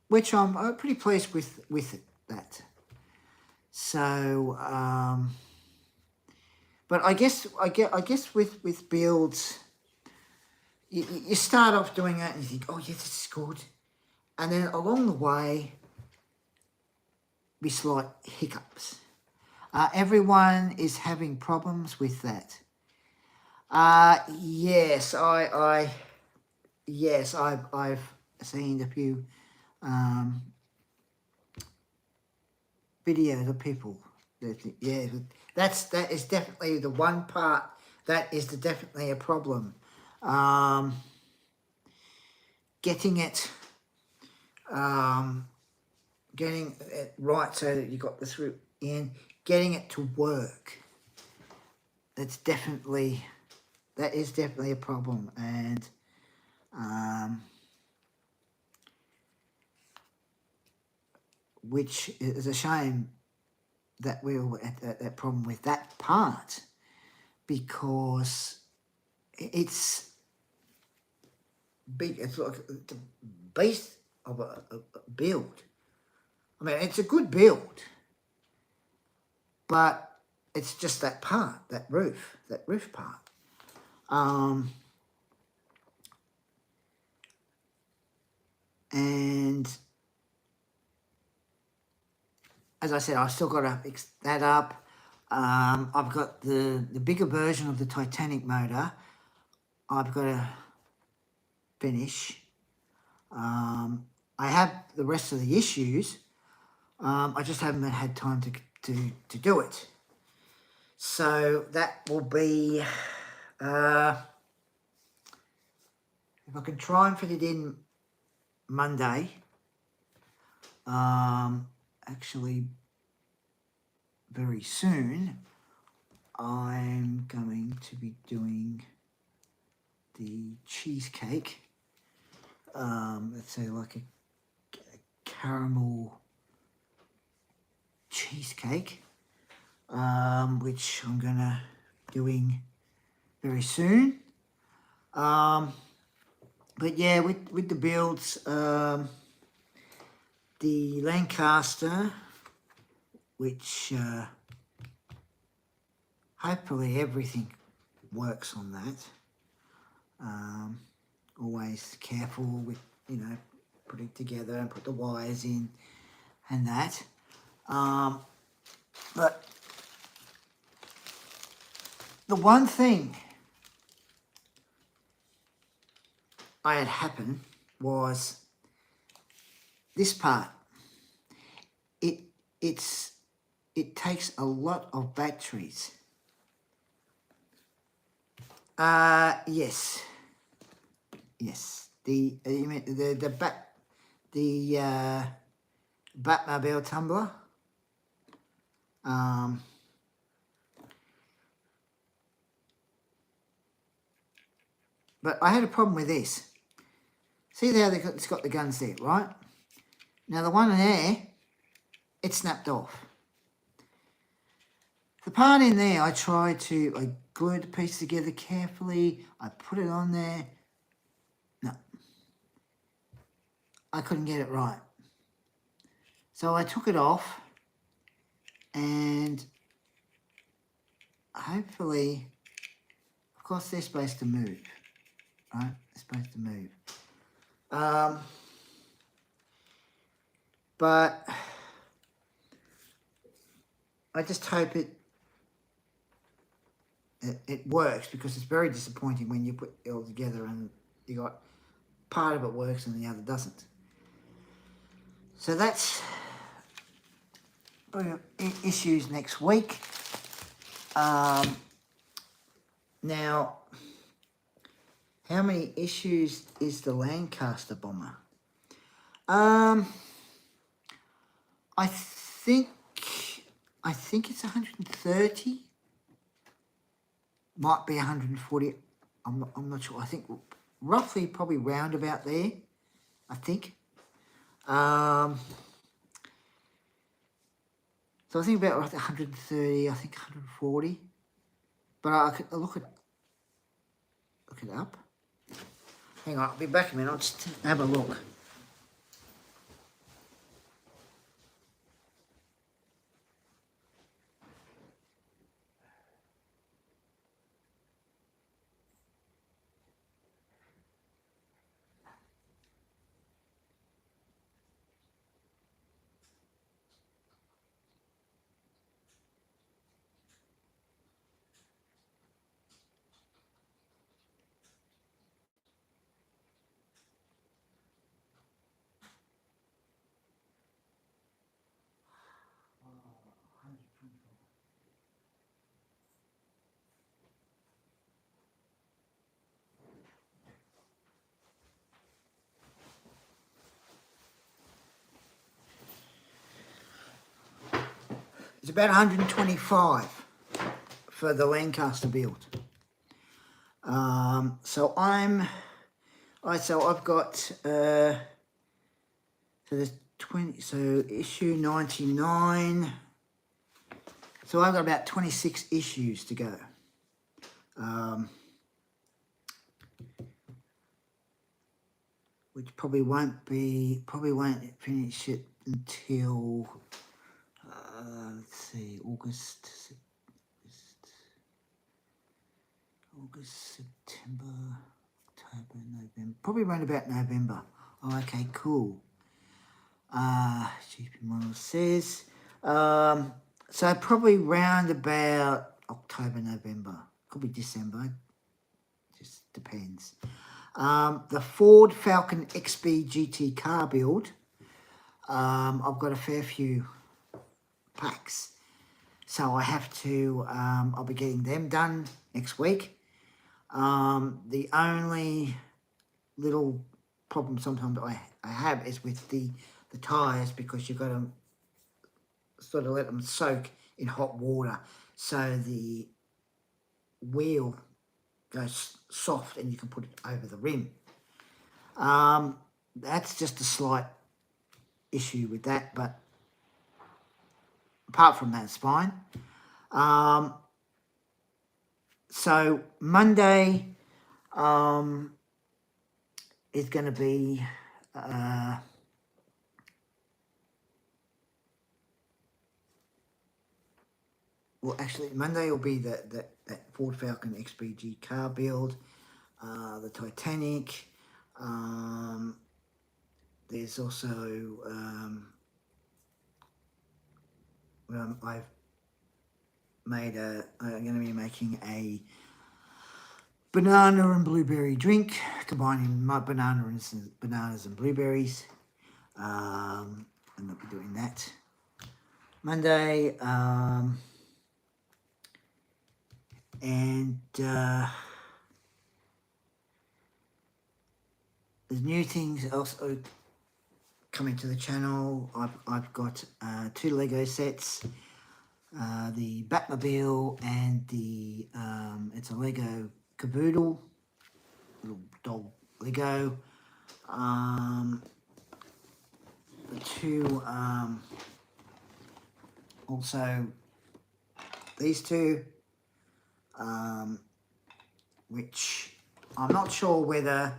which I'm pretty pleased with that. So, but I guess with builds, you start off doing that and you think, oh yeah, this is good, and then along the way, be slight hiccups. Everyone is having problems with that. Yes, I've seen a few videos of people. Yeah, that is definitely the one part that is definitely a problem. Getting it right so that you got the screw in, getting it to work. that is definitely a problem, and which is a shame that we were at that problem with that part, because it's big. It's like the base of a build. I mean, it's a good build, but it's just that part, that roof part. And as I said, I've still got to fix that up. I've got the bigger version of the Titanic motor. I've got to finish. I have the rest of the issues. I just haven't had time to do it. So that will be, if I can try and fit it in Monday, actually very soon, I'm going to be doing the cheesecake. Let's say like a caramel cheesecake, which I'm gonna doing very soon. But yeah, with the builds, the Lancaster, which hopefully everything works on that. Always careful with, put it together and put the wires in and that. But the one thing I had happen was this part. It takes a lot of batteries. Yes. The Batmobile tumbler. But I had a problem with this. See there, it's got the guns there, right? Now the one in there, it snapped off. The part in there, I glued the piece together carefully. I put it on there. No, I couldn't get it right. So I took it off, and hopefully, of course, they're supposed to move, right? They're supposed to move. But I just hope it works, because it's very disappointing when you put it all together and you got part of it works and the other doesn't. So that's issues next week. Now, how many issues is the Lancaster bomber? I think it's 130. Might be 140. I'm not sure. I think roughly probably round about there, I think. So I think about 130, I think 140. But I could look it up. Hang on, I'll be back a minute. I'll just have a look. It's about 125 for the Lancaster build. So I've got so there's 20, so issue 99. So I've got about 26 issues to go. Which probably won't finish it until let's see, August, September, October, November. Probably around about November. Oh, okay, cool. GP Model says. So probably round about October, November. Could be December. Just depends. The Ford Falcon XB GT car build. I've got a fair few packs. So I have to, I'll be getting them done next week. The only little problem sometimes I have is with the tyres, because you've got to sort of let them soak in hot water so the wheel goes soft and you can put it over the rim. That's just a slight issue with that, but apart from that, it's fine. So Monday is going to be well, actually, Monday will be that Ford Falcon XBG car build, the Titanic. There's also I've made I'm going to be making a banana and blueberry drink, combining my bananas and blueberries, and I'll be doing that Monday. And there's new things also coming to the channel. I've got 2 Lego sets, the Batmobile and the it's a Lego Caboodle, little dog Lego. The 2 also these 2, which I'm not sure whether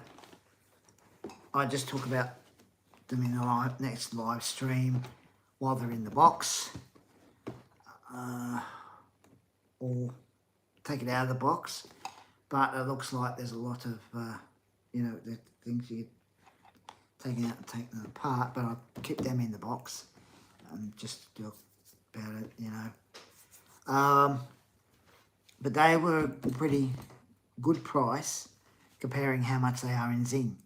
I just talk about them in the next live stream while they're in the box, or take it out of the box. But it looks like there's a lot of the things you taking out and taking them apart, but I'll keep them in the box and just talk about it, but they were a pretty good price comparing how much they are in Zing.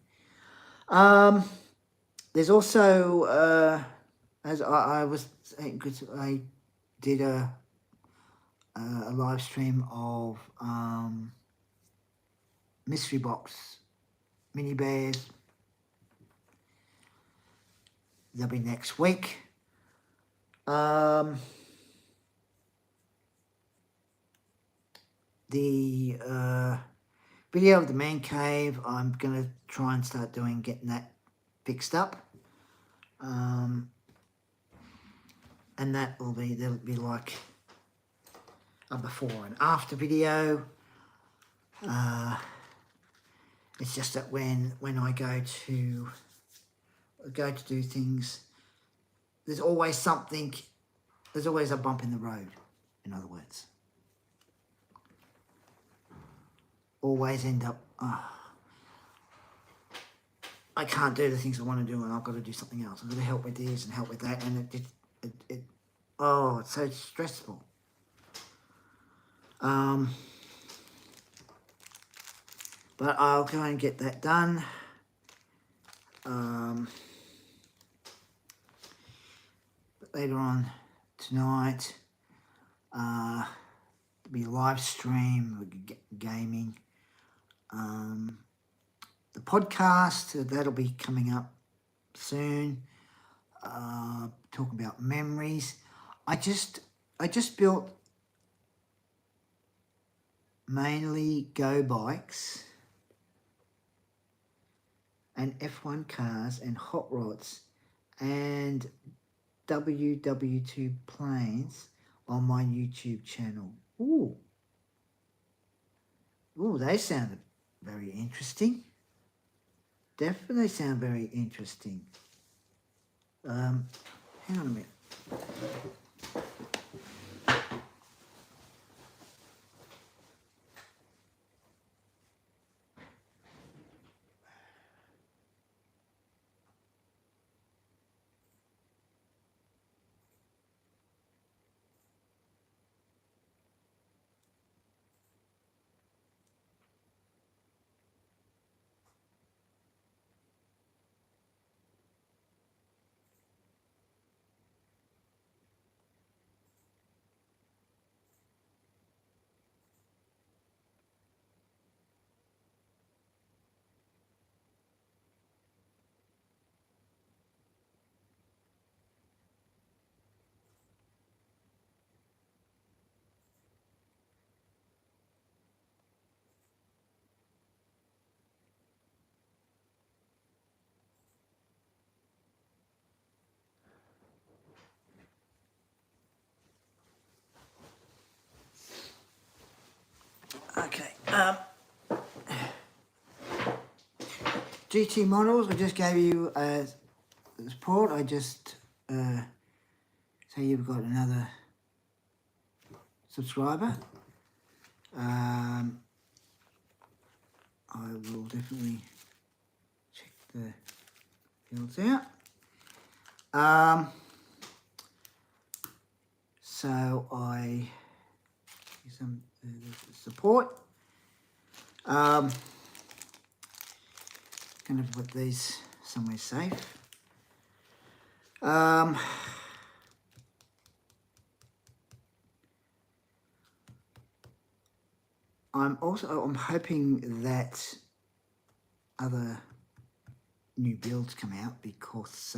There's also, as I was saying, because I did a live stream of mystery box mini bears. They'll be next week. The video of the man cave, I'm going to try and start getting that fixed up. And that'll be like a before and after video. It's just that when I go to do things, there's always a bump in the road, in other words. Always end up, I can't do the things I want to do, and I've got to do something else. I've got to help with this and help with that, and it's so stressful. But I'll go and get that done. Later on tonight, there'll be a live stream, gaming. The podcast, that'll be coming up soon. Talk about memories. I just built mainly go bikes and F1 cars and hot rods and WW2 planes on my YouTube channel. Ooh, they sound very interesting. Definitely sound very interesting. Hang on a minute. Okay. GT models, I just gave you support. I just say you've got another subscriber. I will definitely check the builds out. So I use some support. Going to put these somewhere safe. I'm hoping that other new builds come out because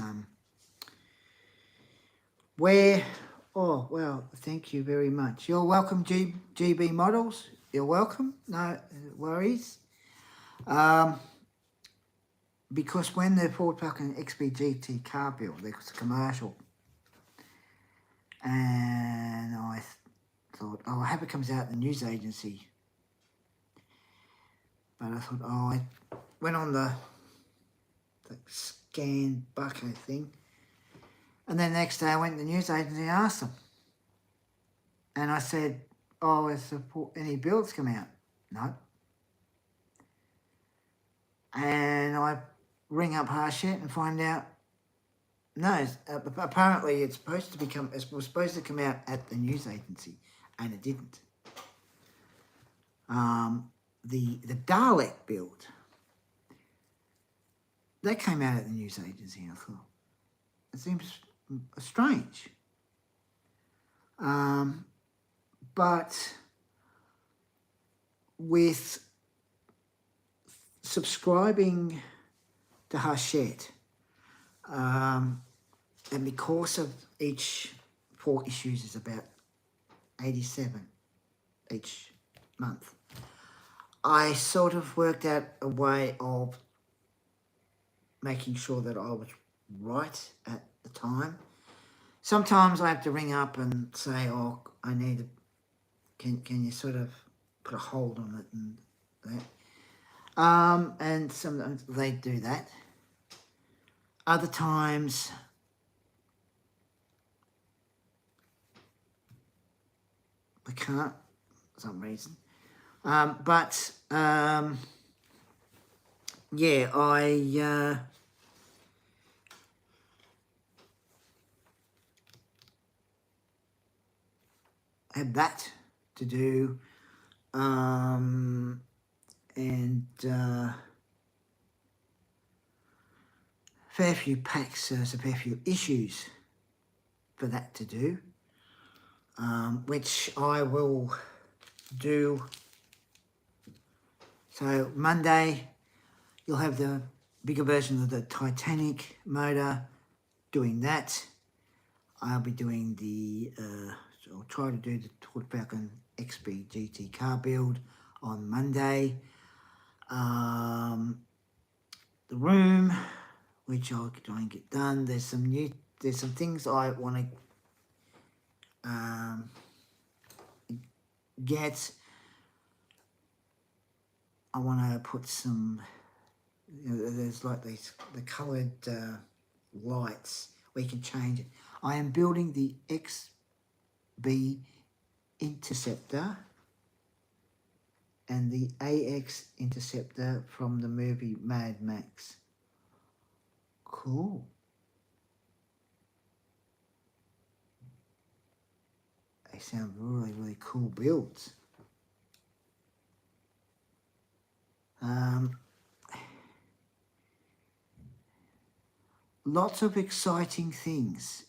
oh well, thank you very much. You're welcome, GB Models. You're welcome. No worries. Because when the Ford Falcon XB car built, it was commercial, and I thought, oh, I hope it comes out in the news agency. But I thought, oh, I went on the scan bucket thing, and then the next day I went to the news agency and asked them, and I said, oh, has any builds come out? No. And I ring up Harshit and find out, no, apparently it was supposed to come out at the news agency, and it didn't. The Dalek build, that came out at the news agency, and I thought, it seems strange. But with subscribing to Hachette, and because of each 4 issues is about 87 each month, I sort of worked out a way of making sure that I was right at the time. Sometimes I have to ring up and say, oh, I need can you sort of put a hold on it and that. And sometimes they do that. Other times they can't for some reason. Yeah, I had that to do, and fair few packs, a fair few issues for that to do, which I will do. So Monday, you'll have the bigger version of the Titanic motor, doing that. I'll be doing the, I'll try to do the Ford Falcon XB GT car build on Monday. The room, which I'll try and get done. There's some things I want to get. I want to put some, there's like the coloured lights where you can change it. I am building the XB Interceptor and the AX Interceptor from the movie Mad Max. Cool. They sound really, really cool builds. Lots of exciting things.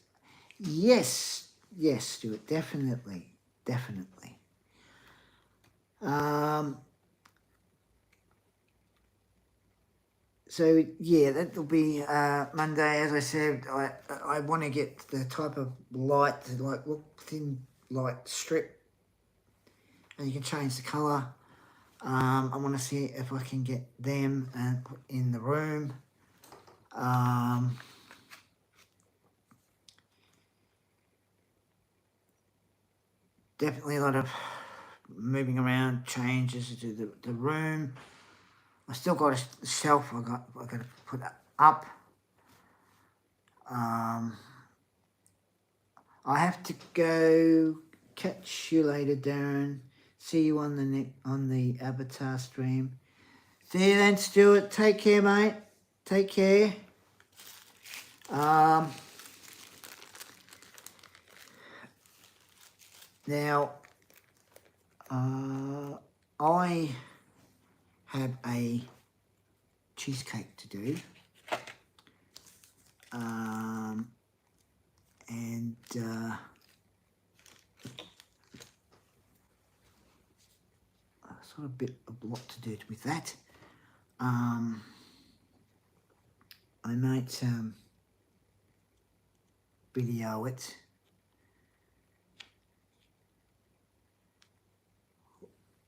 Yes, Stuart, definitely. So yeah, that'll be Monday. As I said, I want to get the type of light to like look thin light strip, and you can change the colour. I want to see if I can get them and put in the room. Definitely a lot of moving around, changes to the room. I still got a shelf I got to put up. I have to go. Catch you later, Darren. See you on the Avatar stream. See you then, Stuart. Take care, mate. Take care. Now, I have a cheesecake to do. And sort of a bit of a lot to do with that. I might video it.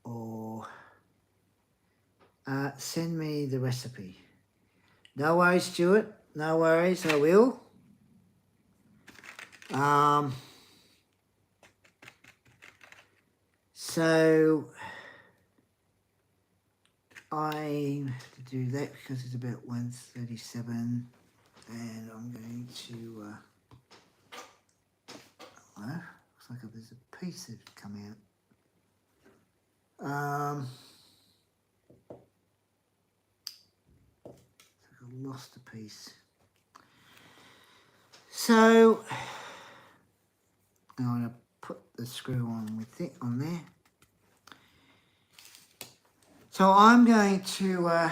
Or send me the recipe. No worries, Stuart. No worries, I will. So I have to do that because it's about 1:37, and I'm going to. Looks like there's a piece that's come out. I lost a piece. So I'm going to put the screw on with it on there. So I'm going to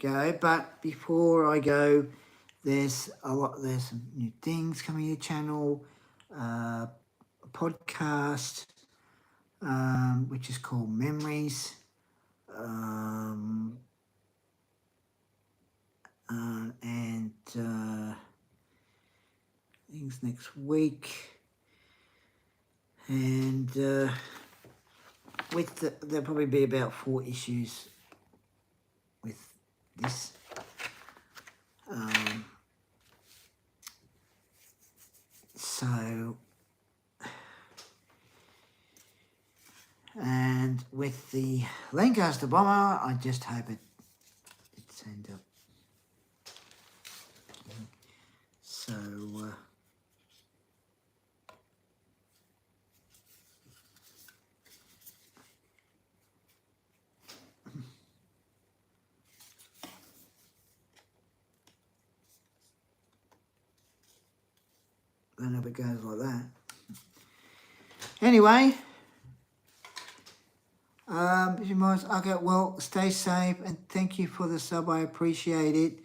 go, but before I go, there's some new things coming to the channel, a podcast, which is called Memories, and things next week, and there'll probably be about 4 issues with this. So, and with the Lancaster bomber, I just hope it's end up. So, I don't know if it goes like that. Anyway, okay, well, stay safe and thank you for the sub. I appreciate it.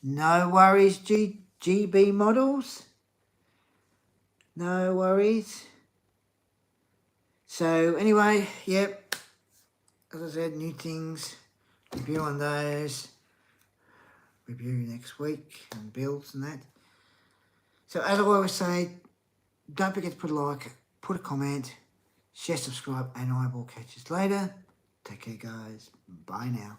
No worries, GB models. No worries. So anyway, yep. As I said, new things. Review on those. Review next week and builds and that. So as I always say, don't forget to put a like, put a comment, share, subscribe, and I will catch you later. Take care, guys. Bye now.